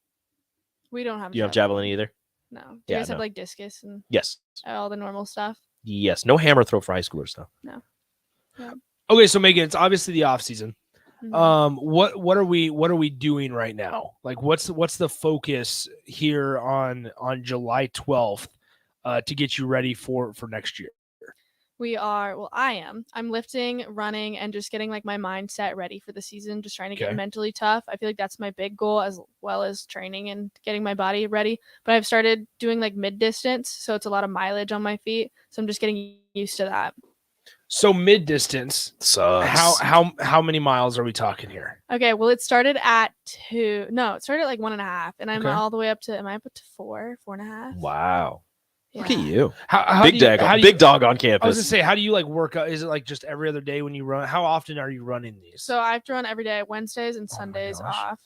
We don't have. Do you have javelin either? No. Do Yeah, you guys have no. like discus and Yes. all the normal stuff? Yes. No hammer throw for high schoolers though. No. Okay, so Megan, it's obviously the off season. Mhm. What are we doing right now? Like, what's the focus here on July 12th to get you ready for next year? I am. I'm lifting, running, and just getting like my mindset ready for the season, just trying to Okay. get mentally tough. I feel like that's my big goal, as well as training and getting my body ready. But I've started doing like mid distance, so it's a lot of mileage on my feet. So I'm just getting used to that. So mid distance. Sucks. How many miles are we talking here? Okay, well, it started at 2. No, it started at like 1.5, and I'm Okay. all the way up to. Am I up to 4.5? Wow. Look at Yeah. you. How big do you- dog. how do Big you- dog on I campus. was gonna say, how do you like work out? Is it like just every other day when you run? How often are you running these? So I have to run every day, Wednesdays and Sundays gosh. off.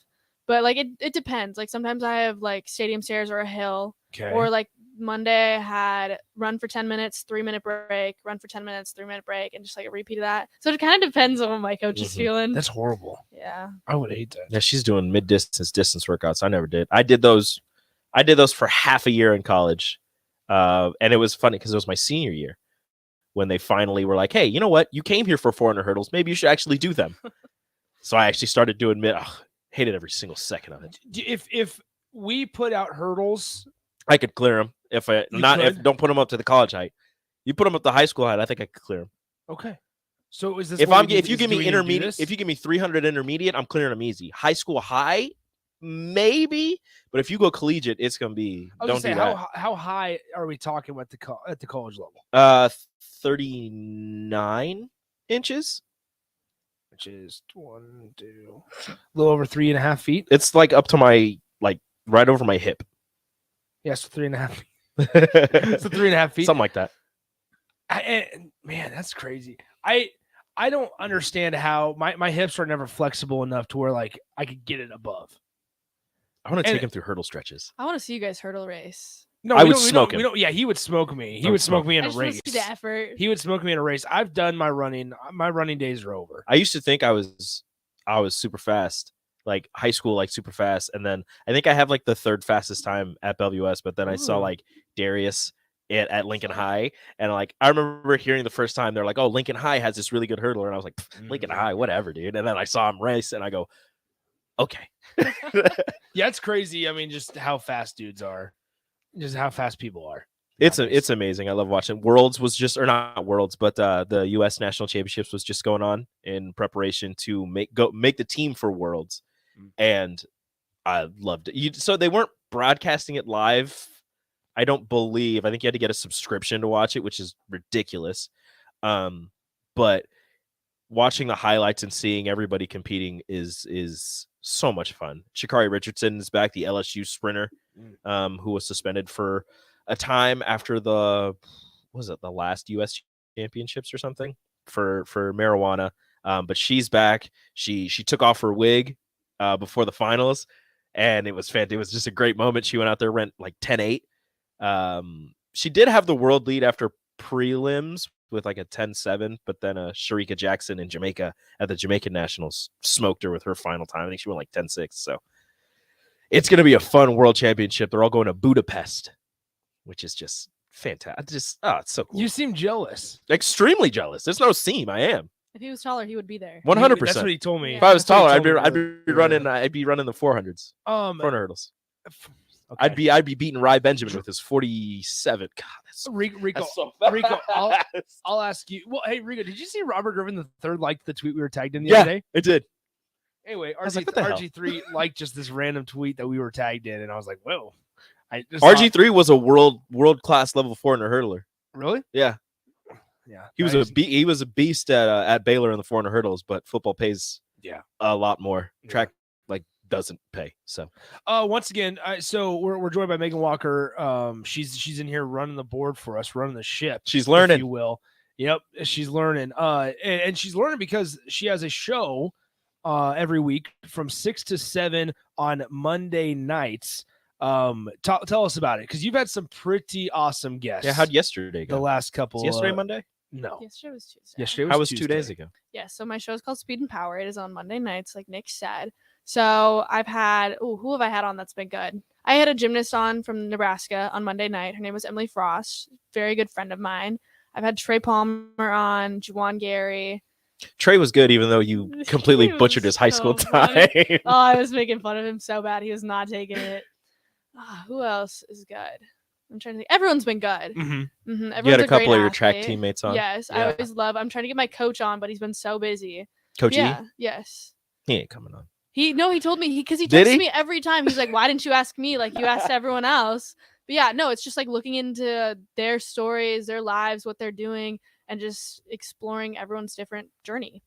But like it depends. Like sometimes I have like stadium stairs or a hill. Okay. Or like Monday I had run for 10 minutes, 3-minute break, run for 10 minutes, 3-minute break, and just like a repeat of that. So it kind of depends on what my coach is feeling. That's horrible. Yeah. I would hate that. Yeah, she's doing distance workouts. I never did. I did those for half a year in college. And it was funny because it was my senior year when they finally were like, hey, you know what? You came here for 400 hurdles. Maybe you should actually do them. So I actually started doing hated every single second of it. If we put out hurdles, I could clear them if don't put them up to the college height. You put them up to high school height, I think I could clear them. okay. So is this If you give me intermediate, if you give me 300 intermediate, I'm clearing them easy. High school high, maybe, but if you go collegiate, it's gonna be. I was Don't gonna do say, that. how high are we talking at the college level? 39 inches, which is 1, 2, a little over 3.5 feet. It's like up to my right over my hip. Yeah, so 3.5 feet. So 3.5 feet, something like that. Man, that's crazy. I don't understand how my hips are never flexible enough to where like I could get it above. I want to take him through hurdle stretches. I want to see you guys hurdle race. No, I we would don't- we smoke don't- we him. don't- Yeah, he would smoke me. He I would would smoke smoke me in I a just wanna race. see the effort. He would smoke me in a race. I've done my running. My running days are over. I used to think I was super fast. like high school, like super fast. And then I think I have like the third fastest time at Bellevue West, but then I saw like Darius at Lincoln High. And like, I remember hearing the first time they're like, oh, Lincoln High has this really good hurdler. And I was like, Lincoln High, whatever, dude. And then I saw him race and I go, okay. Yeah, it's crazy. I mean, just how fast dudes are, just how fast people are. It's amazing. I love watching. Worlds was just, or not Worlds, but the U.S. National Championships was just going on in preparation to make the team for Worlds, and I loved it. So they weren't broadcasting it live, I don't believe. I think you had to get a subscription to watch it, which is ridiculous. But watching the highlights and seeing everybody competing is so much fun. Sha'Carri Richardson is back, the LSU sprinter, who was suspended for a time after the last U.S. championships or something for marijuana. But she's back. She took off her wig before the finals, and it was fantastic. It was just a great moment. She went out there, went like 10-8. She did have the world lead after prelims with like a 10-7, but then Sharika Jackson in Jamaica at the Jamaican Nationals smoked her with her final time. I think she went like 10-6. So it's going to be a fun world championship. They're all going to Budapest, which is just fantastic. It's so cool. You seem jealous. Extremely jealous. There's no seam. I am. If he was taller, he would be there. 100%. That's what he told me. If I was taller, I'd be running the 400s. 400 hurdles. Okay. I'd be beating Rye Benjamin with his 47. God, that's Rico. That's so Rico, I'll ask you. Well, hey Rico, did you see Robert Griffin III liked the tweet we were tagged in the other day? It did. Anyway, like, what the hell? RG3 liked just this random tweet that we were tagged in, and I was like, whoa. RG3 was a world class level 400 hurdler. Really? Yeah. Yeah. He was a beast at Baylor in the 400 hurdles, but football pays a lot more. Track doesn't pay. So once again, so we're joined by Megan Walker. She's in here running the board for us, running the ship. She's learning, if you will. Yep, she's learning. And she's learning because she has a show every week from 6 to 7 on Monday nights. Tell us about it, because you've had some pretty awesome guests. Yeah, how'd yesterday go? The last couple. Yesterday Monday? No. Yesterday was Tuesday. Yesterday was Tuesday. 2 days ago. Yeah, so my show is called Speed and Power. It is on Monday nights, like Nick said. So I've had, who have I had on that's been good? I had a gymnast on from Nebraska on Monday night. Her name was Emily Frost, very good friend of mine. I've had Trey Palmer on, Juwan Gary. Trey was good, even though you completely butchered his high school time. Oh, I was making fun of him so bad. He was not taking it. Who else is good? I'm trying to think. Everyone's been good. You had a couple of your track teammates on. Yes, I always love. I'm trying to get my coach on, but he's been so busy. Coach E? Yes. He ain't coming on. He told me because he texts me every time. He's like, "Why didn't you ask me? Like you asked everyone else." But yeah, no, it's just like looking into their stories, their lives, what they're doing, and just exploring everyone's different journey.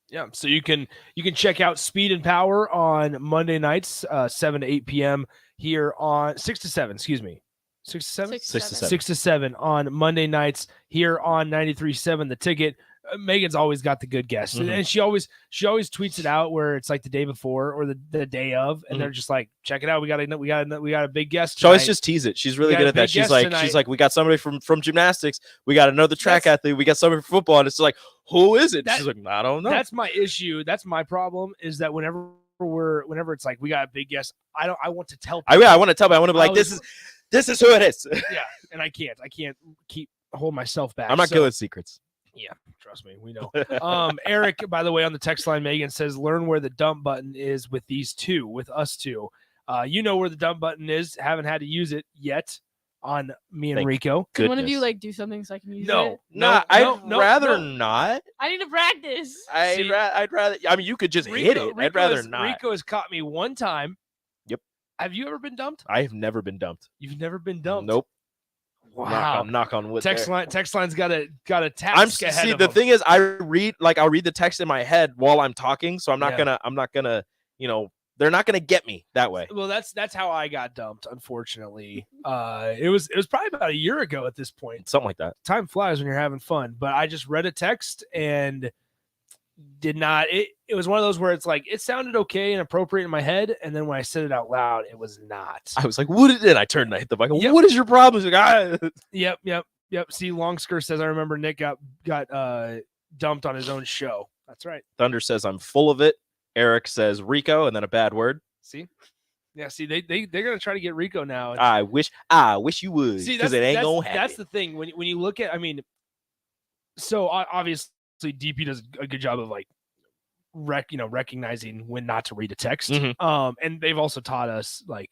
Yeah, so you can check out Speed and Power on Monday nights, 7 to 8 p.m. here on 6 to 7. Excuse me, 6 to 7. 6 to 7 on Monday nights here on 93.7 The Ticket. Megan's always got the good guests, and she always tweets it out where it's like the day before or the day of, and they're just like, check it out, we got a big guest tonight. She always just tease it. She's really good at that. She's like, we got somebody from gymnastics, we got another track athlete, we got somebody from football, and it's like, who is it? She's like, I don't know. That's my issue. That's my problem, is that whenever it's like we got a big guest, I want to tell people. I want to tell me. I want to be like, this is who it is. Yeah, and I can't hold myself back. I'm not good with secrets. Yeah, trust me, we know. Eric, by the way, on the text line, Megan says, learn where the dump button is with us two. You know where the dump button is. Haven't had to use it yet on me and Rico. Can one of you do something so I can use it? No, I'd rather not. I need to practice. I'd rather. I mean, you could just hit it. I'd rather not. Rico has caught me one time. Yep. Have you ever been dumped? I have never been dumped. You've never been dumped? Nope. Wow. Knock on wood. Text line's got a task ahead of the them. thing is, I'll read the text in my head while I'm talking, so I'm not gonna, they're not gonna get me that way. Well, that's how I got dumped, unfortunately. It was probably about a year ago at this point. Something like that. Time flies when you're having fun, but I just read a text and did not. It was one of those where it's like it sounded okay and appropriate in my head, and then when I said it out loud, it was not. I was like, "What is it?" I turned and I hit the button. What is your problem? He's like, Yep. See, Longskirt says, I remember Nick got dumped on his own show. That's right. Thunder says, I'm full of it. Eric says Rico and then a bad word. See? Yeah, see, they're gonna try to get Rico now. I wish you would, See, because it ain't gonna happen. That's the thing. When you look at, I mean, so obviously DP does a good job of like recognizing when not to read a text. And they've also taught us like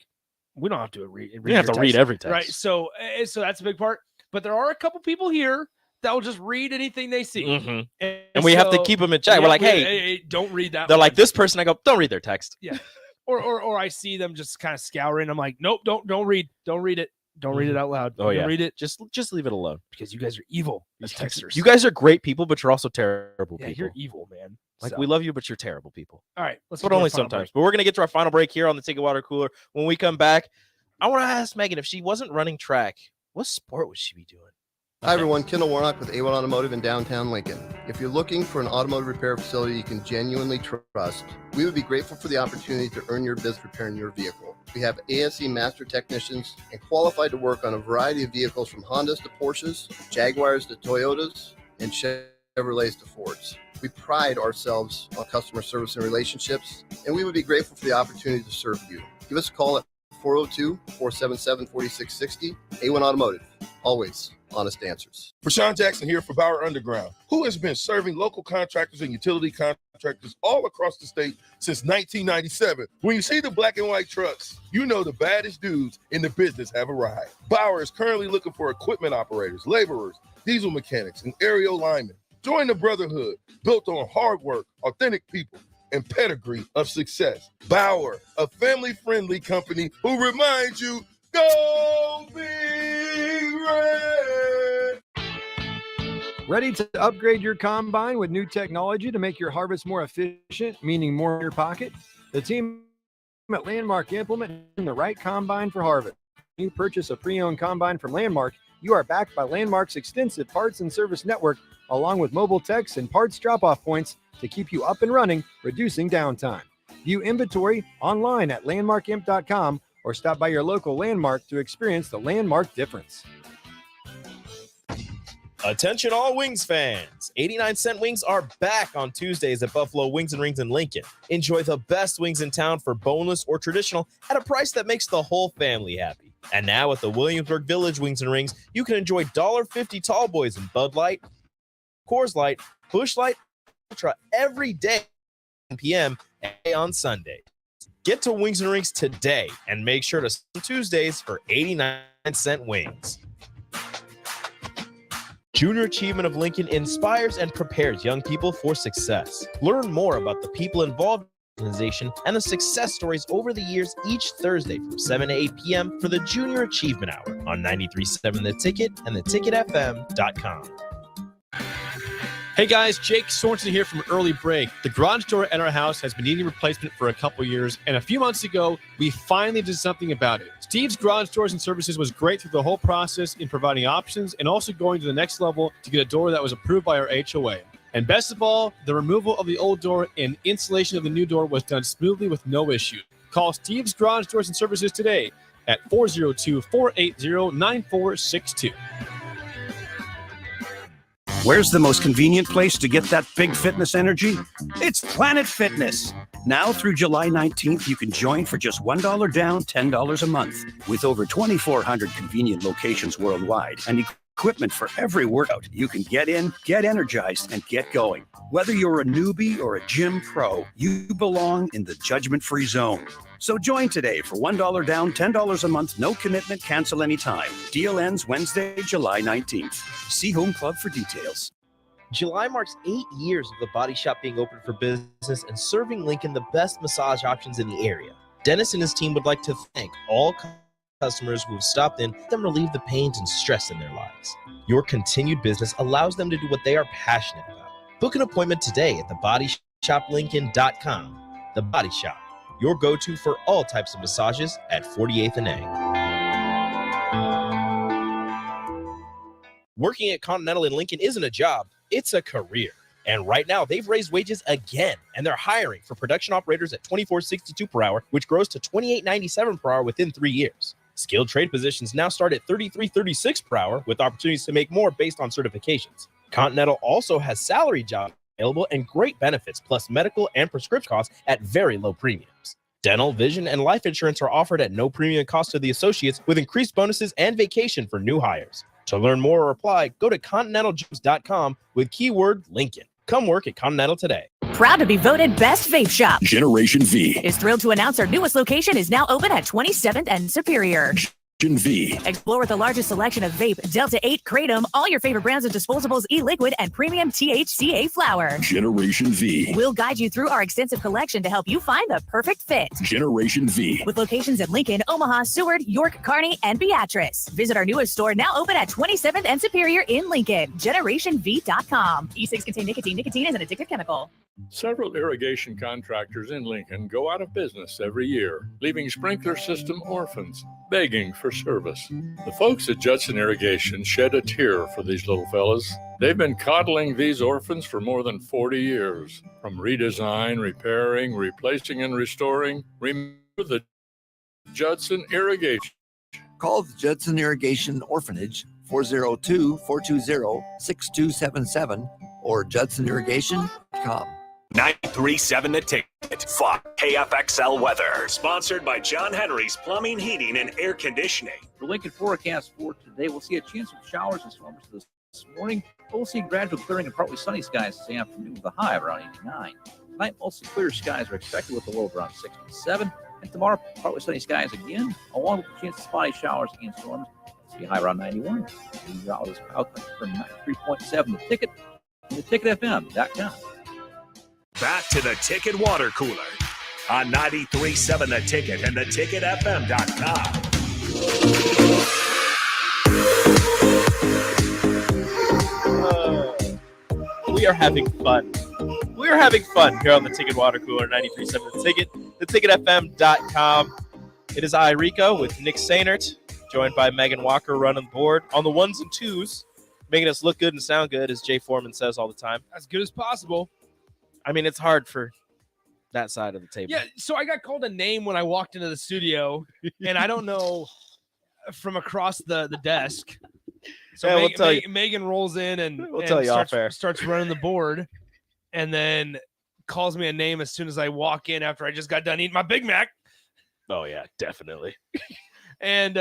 we don't have to read. You have to read every text, right? So that's a big part. But there are a couple people here that will just read anything they see, and we have to keep them in check. We're like, hey, don't read that. They're like this person. I go, don't read their text. Yeah. Or I see them just kind of scouring. I'm like, nope, don't read it. Don't read it out loud. Oh yeah, read it. Just leave it alone because you guys are evil as texters. You guys are great people, but you're also terrible people. You're evil, man. Like we love you, but you're terrible people. All right, let's. But only sometimes. But we're gonna get to our final break here on the Ticket Water Cooler. When we come back, I want to ask Megan if she wasn't running track, what sport would she be doing? Hi, everyone. Kendall Warnock with A1 Automotive in downtown Lincoln. If you're looking for an automotive repair facility you can genuinely trust, we would be grateful for the opportunity to earn your business repairing your vehicle. We have ASE master technicians and qualified to work on a variety of vehicles from Hondas to Porsches, Jaguars to Toyotas, and Chevrolets to Fords. We pride ourselves on customer service and relationships, and we would be grateful for the opportunity to serve you. Give us a call at 402-477-4660. A1 Automotive. Always honest answers. Rashawn Jackson here for Bauer Underground, who has been serving local contractors and utility contractors all across the state since 1997. When you see the black and white trucks, you know the baddest dudes in the business have arrived. Bauer is currently looking for equipment operators, laborers, diesel mechanics, and aerial linemen. Join the brotherhood built on hard work, authentic people, and pedigree of success. Bauer, a family-friendly company who reminds you, go Big Red! Ready to upgrade your combine with new technology to make your harvest more efficient, meaning more in your pocket? The team at Landmark Implement is the right combine for harvest. When you purchase a pre-owned combine from Landmark, you are backed by Landmark's extensive parts and service network, along with mobile techs and parts drop-off points to keep you up and running, reducing downtime. View inventory online at landmarkimp.com or stop by your local Landmark to experience the Landmark difference. Attention all Wings fans. 89-cent wings are back on Tuesdays at Buffalo Wings and Rings in Lincoln. Enjoy the best wings in town for boneless or traditional at a price that makes the whole family happy. And now at the Williamsburg Village Wings and Rings, you can enjoy $1.50 tall boys in Bud Light, Coors Light, Busch Light, Ultra every day at 10 p.m. and on Sunday. Get to Wings and Rings today and make sure to send Tuesdays for 89-cent wings. Junior Achievement of Lincoln inspires and prepares young people for success. Learn more about the people involved in the organization and the success stories over the years each Thursday from 7 to 8 p.m. for the Junior Achievement Hour on 93.7 The Ticket and theticketfm.com. Hey guys, Jake Sorensen here from Early Break. The garage door at our house has been needing replacement for a couple years, and a few months ago, we finally did something about it. Steve's Garage Doors and Services was great through the whole process in providing options and also going to the next level to get a door that was approved by our HOA. And best of all, the removal of the old door and installation of the new door was done smoothly with no issue. Call Steve's Garage Doors and Services today at 402-480-9462. Where's the most convenient place to get that big fitness energy? It's Planet Fitness. Now through July 19th, you can join for just $1 down, $10 a month. With over 2,400 convenient locations worldwide and equipment for every workout, you can get in, get energized, and get going. Whether you're a newbie or a gym pro, you belong in the judgment-free zone. So join today for $1 down, $10 a month, no commitment, cancel anytime. Deal ends Wednesday, July 19th. See Home Club for details. July marks 8 years of the Body Shop being open for business and serving Lincoln the best massage options in the area. Dennis and his team would like to thank all customers who have stopped in, let them relieve the pains and stress in their lives. Your continued business allows them to do what they are passionate about. Book an appointment today at thebodyshoplincoln.com. The Body Shop, your go-to for all types of massages at 48th and A. Working at Continental in Lincoln isn't a job, it's a career. And right now, they've raised wages again, and they're hiring for production operators at $24.62 per hour, which grows to $28.97 per hour within 3 years. Skilled trade positions now start at $33.36 per hour, with opportunities to make more based on certifications. Continental also has salary jobs available and great benefits, plus medical and prescription costs at very low premiums. Dental, vision, and life insurance are offered at no premium cost to the associates with increased bonuses and vacation for new hires. To learn more or apply, go to continentaljobs.com with keyword Lincoln. Come work at Continental today. Proud to be voted Best Vape Shop. Generation V. Is thrilled to announce our newest location is now open at 27th and Superior. V. Explore with the largest selection of vape, Delta 8, Kratom, all your favorite brands of disposables, e-liquid, and premium THCA flower. Generation V. We'll guide you through our extensive collection to help you find the perfect fit. Generation V. With locations in Lincoln, Omaha, Seward, York, Kearney, and Beatrice. Visit our newest store now open at 27th and Superior in Lincoln. GenerationV.com. E-cigs contain nicotine. Nicotine is an addictive chemical. Several irrigation contractors in Lincoln go out of business every year, leaving sprinkler system orphans begging for service. The folks at Judson Irrigation shed a tear for these little fellas. They've been coddling these orphans for more than 40 years. From redesign, repairing, replacing, and restoring, remember the Judson Irrigation. Call the Judson Irrigation Orphanage 402-420-6277 or judsonirrigation.com. 937 The Ticket. Fox KFXL weather. Sponsored by John Henry's Plumbing, Heating, and Air Conditioning. The Lincoln forecast for today, we'll see a chance of showers and storms this morning. We'll see gradual clearing and partly sunny skies this afternoon with a high of around 89. Tonight, mostly clear skies are expected with a low of around 67. And tomorrow, partly sunny skies again, along with a chance of spotty showers and storms. We'll see a high around 91. The route is out from 93.7 The Ticket and theticketfm.com. Back to the Ticket Water Cooler on 93.7 The Ticket and theticketfm.com. We are having fun. We are having fun here on the Ticket Water Cooler, 93.7 The Ticket, theticketfm.com. It is I, Rico, with Nick Sainert, joined by Megan Walker running the board on the ones and twos, making us look good and sound good, as Jay Foreman says all the time. As good as possible. I mean, it's hard for that side of the table. Yeah, so I got called a name when I walked into the studio, and I don't know from across the desk. So yeah, Megan rolls in and tell you starts running the board, and then calls me a name as soon as I walk in after I just got done eating my Big Mac. Oh yeah, definitely. and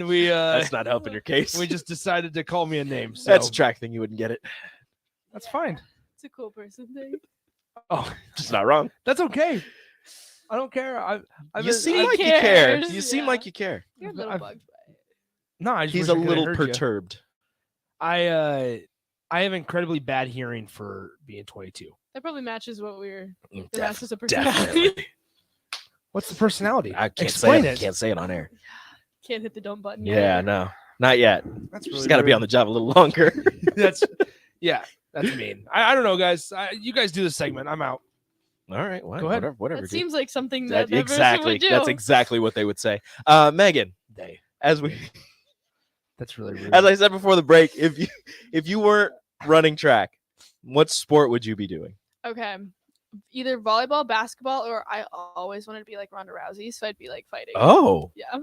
we that's not helping your case. We just decided to call me a name. So that's a track thing. You wouldn't get it. That's fine. It's a cool person thing. Oh, just not wrong. That's okay. I don't care. You seem like you care. You seem like you care. You're a little bugged by it. No, I just he's a little perturbed. I have incredibly bad hearing for being 22. That probably matches what we were. Definitely. What's the personality? I can't Explain say it. it. Can't say it on air. Can't hit the dump button. Yeah, no, not yet. That's She's really got to be on the job a little longer. That's mean. I don't know, guys. You guys do the segment. I'm out. All right. Well, go ahead. Whatever. That dude. seems like something that exactly. would do. That's exactly what they would say. Megan, that's really rude. As I said before the break, if you weren't running track, what sport would you be doing? Okay. Either volleyball, basketball, or I always wanted to be like Ronda Rousey, so I'd be like fighting. Oh. Yeah.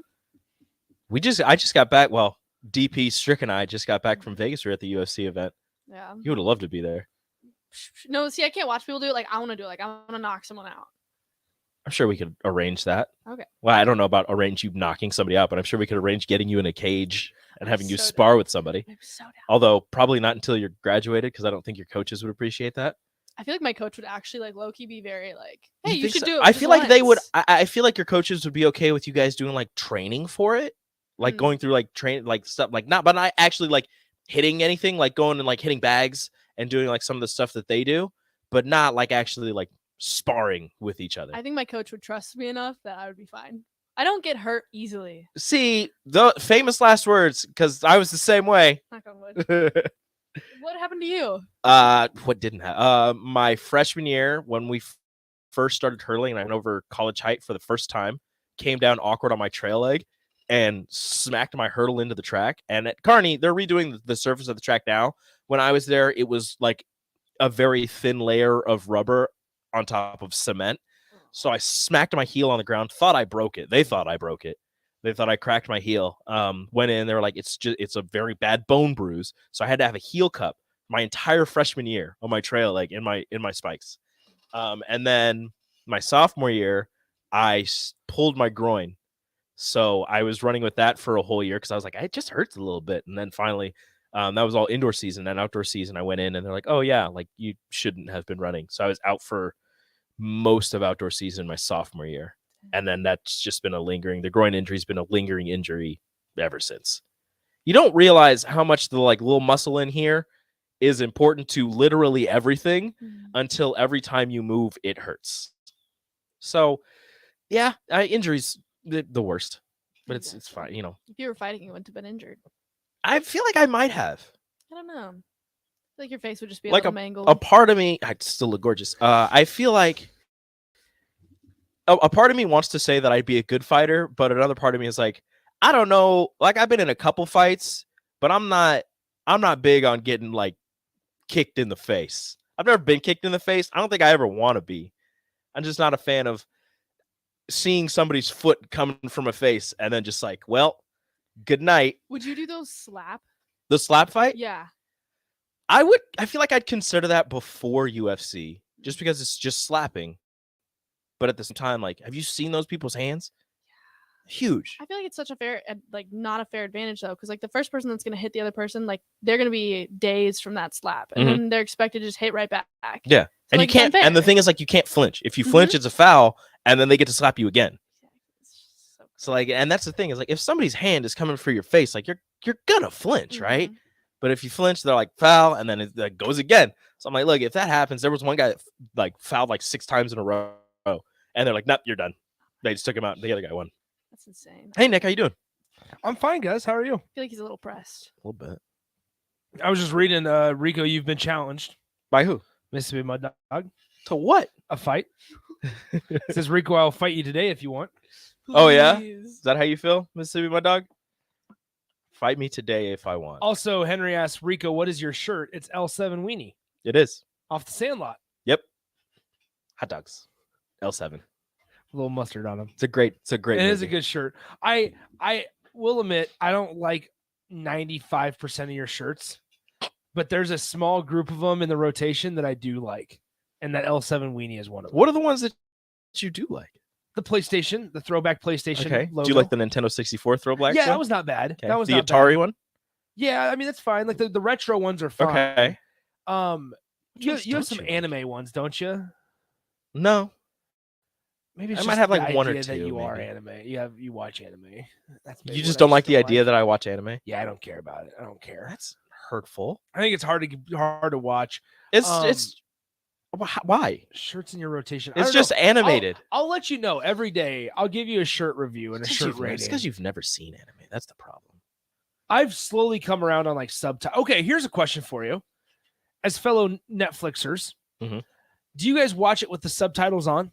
I just got back. Well, DP Strick and I just got back from Vegas. We were at the UFC event. Yeah. You would have loved to be there. No, see, I can't watch people do it. Like, I want to do it. Like, I want to knock someone out. I'm sure we could arrange that. Okay. Well, I don't know about arrange you knocking somebody out, but I'm sure we could arrange getting you in a cage and having you spar with somebody. I'm so down. Although probably not until you're graduated, because I don't think your coaches would appreciate that. I feel like my coach would actually like low-key be very like, hey, you should so? do it. I feel like they would. I feel like your coaches would be okay with you guys doing like training for it, like going through like train like stuff like not actually like hitting anything, like going and like hitting bags and doing like some of the stuff that they do, but not like actually like sparring with each other. I think my coach would trust me enough that I would be fine. I don't get hurt easily. See, the famous last words, because I was the same way. Knock on wood. What happened to you? What didn't happen? My freshman year, when we first started hurling, and I went over college height for the first time, came down awkward on my trail leg and smacked my hurdle into the track. And at Kearney, they're redoing the surface of the track now. When I was there, it was like a very thin layer of rubber on top of cement. So I smacked my heel on the ground, thought I broke it. They thought I broke it. They thought I cracked my heel. Went in, they were like, it's a very bad bone bruise. So I had to have a heel cup my entire freshman year on my trail, like in my spikes. And then my sophomore year, I pulled my groin. So I was running with that for a whole year because I was like, it just hurts a little bit. And then finally, that was all indoor season. And outdoor season, I went in and they're like, oh, yeah, like you shouldn't have been running. So I was out for most of outdoor season my sophomore year. And then that's just been the groin injury has been a lingering injury ever since. You don't realize how much the like little muscle in here is important to literally everything until every time you move, it hurts. So, yeah, injuries, the worst, but it's fine. You know, If you were fighting, you wouldn't have been injured. I feel like I might have. I don't know. I feel like your face would just be Like a little mangled. a part of me, I still look gorgeous. I feel like a part of me wants to say that I'd be a good fighter, but another part of me is like, I don't know. Like I've been in a couple fights, but I'm not big on getting like kicked in the face. I've never been kicked in the face. I don't think I ever want to be. I'm just not a fan of seeing somebody's foot coming from a face and then just like, well, good night. Would you do those slap? The slap fight? Yeah. I feel like I'd consider that before UFC just because it's just slapping. But at the same time, like, have you seen those people's hands? Huge. I feel like it's such a not a fair advantage though, because like the first person that's gonna hit the other person, like they're gonna be dazed from that slap, and then they're expected to just hit right back. Yeah, and like, you can't. And the thing is, like, you can't flinch. If you flinch, it's a foul, and then they get to slap you again. So like, and that's the thing is like, if somebody's hand is coming for your face, like you're gonna flinch, right? But if you flinch, they're like foul, and then it goes again. So I'm like, look, if that happens, there was one guy that like fouled like 6 times in a row, and they're like, nope, you're done. They just took him out, and the other guy won. That's insane. Hey, Nick, how you doing? I'm fine, guys. How are you? I feel like he's a little pressed. A little bit. I was just reading, Rico, you've been challenged. By who? Mississippi Mud Dog. To what? A fight. It says, Rico, I'll fight you today if you want. Oh, yeah? Is that how you feel, Mississippi Mud Dog? Fight me today if I want. Also, Henry asks, Rico, what is your shirt? It's L7 Weenie. It is. Off the Sandlot. Yep. Hot dogs. L7. A little mustard on them. It's a great It is a good shirt. I will admit I don't like 95% of your shirts, but there's a small group of them in the rotation that I do like, and that L7 Weenie is one of them. What are the ones that you do like? The PlayStation, the throwback PlayStation logo. Do you like the Nintendo 64 throwback? Yeah, that was not bad. Okay. That was the not Atari bad. one. Yeah, I mean that's fine. Like the retro ones are fine. Okay. You have some anime ones, don't you? No. Maybe it's I might just have the like one or idea two. that you are maybe. anime. You watch anime. That's maybe You what just I don't like the don't idea that I watch anime. Yeah, I don't care about it. I don't care. That's hurtful. I think it's hard to watch. It's why shirts in your rotation? I It's don't just know. animated. I'll let you know every day. I'll give you a shirt review and a shirt It's rating. because you've never seen anime. That's the problem. I've slowly come around on like subtitles. Okay, here's a question for you. As fellow Netflixers, do you guys watch it with the subtitles on?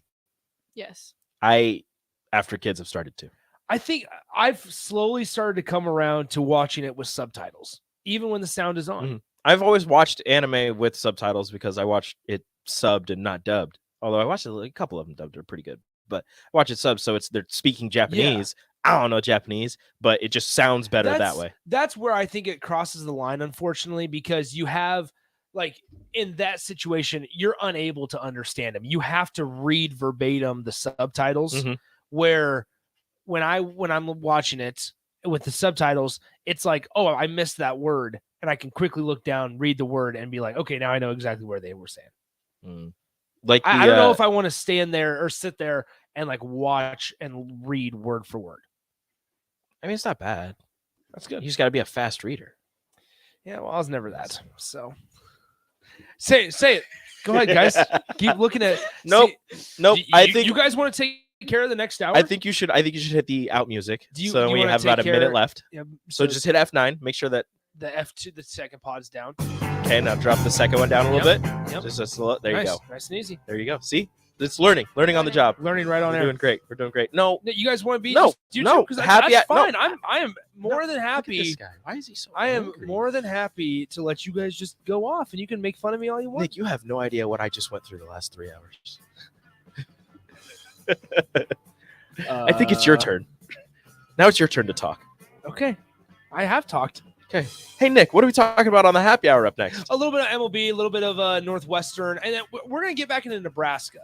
Yes. After kids have started to. I think I've slowly started to come around to watching it with subtitles, even when the sound is on. I've always watched anime with subtitles because I watched it subbed and not dubbed. Although I watched a couple of them dubbed, they're pretty good. But I watch it subbed, so they're speaking Japanese. I don't know Japanese, but it just sounds better that way. That's where I think it crosses the line, unfortunately, because you have like in that situation, you're unable to understand them. You have to read verbatim the subtitles. Where when I'm watching it with the subtitles, it's like, oh, I missed that word, and I can quickly look down, read the word, and be like, okay, now I know exactly where they were saying. Like I don't know if I want to stand there or sit there and like watch and read word for word. I mean, it's not bad. That's good. You just got to be a fast reader. Yeah, well, I was never that. So say it. Go ahead, guys. Keep looking at. Nope. I think you guys want to take care of the next hour. I think you should hit the out music. So we have about a minute left. Yeah, so just hit F9. Make sure that the F2, the second pod's down. Okay, now drop the second one down a little bit. Yep. Just a slow. There you go. Nice and easy. There you go. See, it's learning on the job. Learning right on We're air. doing great. We're doing great. No, you guys want to be? No, no, because happy. that's fine. No. I am more than happy. This guy. Why is he so? I am angry? more than happy to let you guys just go off, and you can make fun of me all you want. Nick, you have no idea what I just went through the last 3 hours. I think it's your turn. Now it's your turn to talk. Okay, I have talked. Okay. Hey, Nick, what are we talking about on the happy hour up next? A little bit of MLB, a little bit of Northwestern, and then we're going to get back into Nebraska.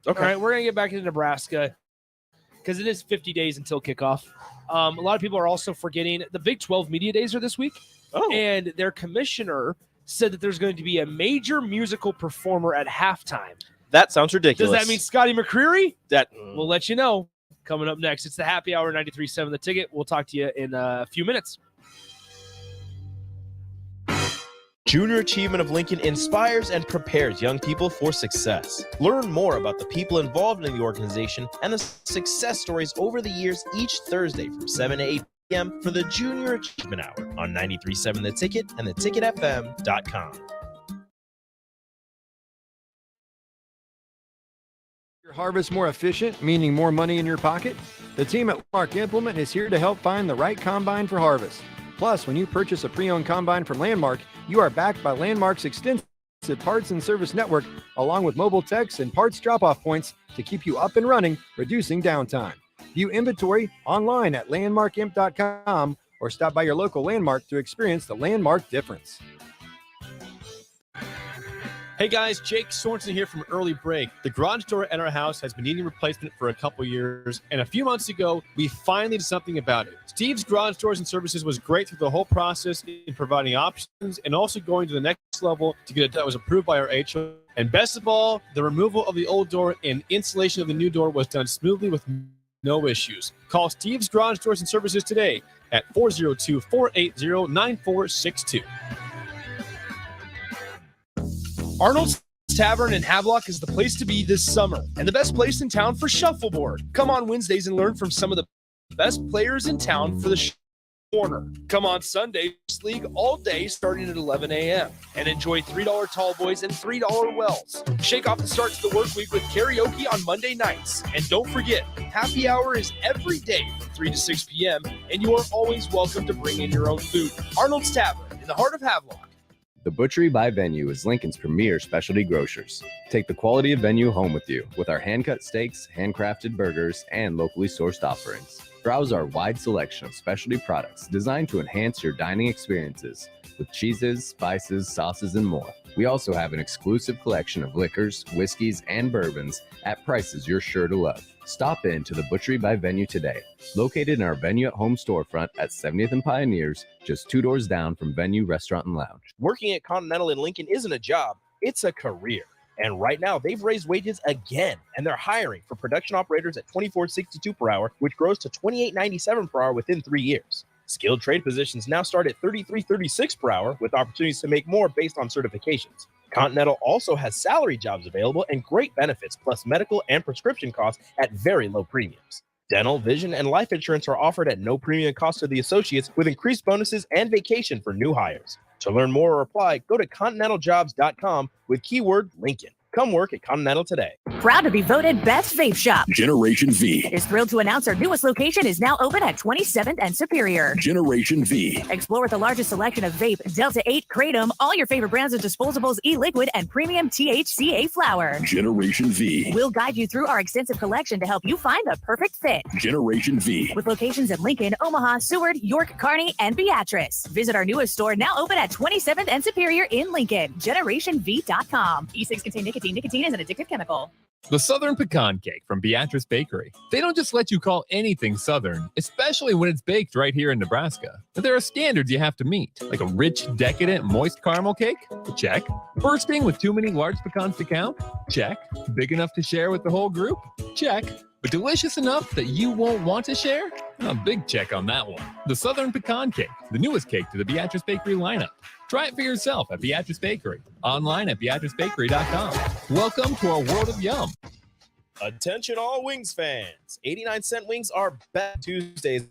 Okay. All right, we're going to get back into Nebraska because it is 50 days until kickoff. A lot of people are also forgetting the Big 12 Media Days are this week, and their commissioner said that there's going to be a major musical performer at halftime. That sounds ridiculous. Does that mean Scotty McCreery? We'll let you know coming up next. It's the happy hour 93.7 The Ticket. We'll talk to you in a few minutes. Junior Achievement of Lincoln inspires and prepares young people for success. Learn more about the people involved in the organization and the success stories over the years each Thursday from 7 to 8 p.m. for the Junior Achievement Hour on 93.7 The Ticket and theticketfm.com. Your harvest more efficient, meaning more money in your pocket? The team at Landmark Implement is here to help find the right combine for harvest. Plus, when you purchase a pre-owned combine from Landmark, you are backed by Landmark's extensive parts and service network, along with mobile techs and parts drop-off points to keep you up and running, reducing downtime. View inventory online at landmarkimp.com or stop by your local Landmark to experience the Landmark difference. Hey guys, Jake Sorensen here from Early Break. The garage door at our house has been needing replacement for a couple years, and a few months ago, we finally did something about it. Steve's Garage Doors and Services was great through the whole process in providing options and also going to the next level to get it that was approved by our HO. And best of all, the removal of the old door and installation of the new door was done smoothly with no issues. Call Steve's Garage Doors and Services today at 402-480-9462. Arnold's Tavern in Havelock is the place to be this summer and the best place in town for shuffleboard. Come on Wednesdays and learn from some of the best players in town for the corner. Come on Sundays, league all day starting at 11 a.m. and enjoy $3 tall boys and $3 wells. Shake off the start to the work week with karaoke on Monday nights. And don't forget, happy hour is every day from 3 to 6 p.m. and you are always welcome to bring in your own food. Arnold's Tavern in the heart of Havelock. The Butchery by Venue is Lincoln's premier specialty grocers. Take the quality of Venue home with you with our hand-cut steaks, handcrafted burgers, and locally sourced offerings. Browse our wide selection of specialty products designed to enhance your dining experiences with cheeses, spices, sauces, and more. We also have an exclusive collection of liquors, whiskeys, and bourbons at prices you're sure to love. Stop in to the Butchery by Venue today, located in our Venue at Home storefront at 70th and Pioneers, just 2 doors down from Venue Restaurant and Lounge. Working at Continental in Lincoln isn't a job, it's a career. And right now, they've raised wages again, and they're hiring for production operators at $24.62 per hour, which grows to $28.97 per hour within 3 years. Skilled trade positions now start at $33.36 per hour, with opportunities to make more based on certifications. Continental also has salary jobs available and great benefits, plus medical and prescription costs at very low premiums. Dental, vision, and life insurance are offered at no premium cost to the associates, with increased bonuses and vacation for new hires. To learn more or apply, go to continentaljobs.com with keyword Lincoln. Come work at Continental today. Proud to be voted Best Vape Shop. Generation V. Is thrilled to announce our newest location is now open at 27th and Superior. Generation V. Explore the largest selection of vape, Delta 8, Kratom, all your favorite brands of disposables, e-liquid, and premium THCA flower. Generation V. We'll guide you through our extensive collection to help you find the perfect fit. Generation V. With locations in Lincoln, Omaha, Seward, York, Kearney, and Beatrice. Visit our newest store now open at 27th and Superior in Lincoln. GenerationV.com. E6 contain nicotine. Nicotine is an addictive chemical. The Southern Pecan Cake from Beatrice Bakery. They don't just let you call anything Southern, especially when it's baked right here in Nebraska. But there are standards you have to meet, like a rich, decadent, moist caramel cake? Check. Bursting with too many large pecans to count? Check. Big enough to share with the whole group? Check. But delicious enough that you won't want to share? A big check on that one. The Southern Pecan Cake, the newest cake to the Beatrice Bakery lineup. Try it for yourself at Beatrice Bakery. Online at beatricebakery.com. Welcome to our world of yum. Attention all Wings fans. 89-cent wings are back Tuesdays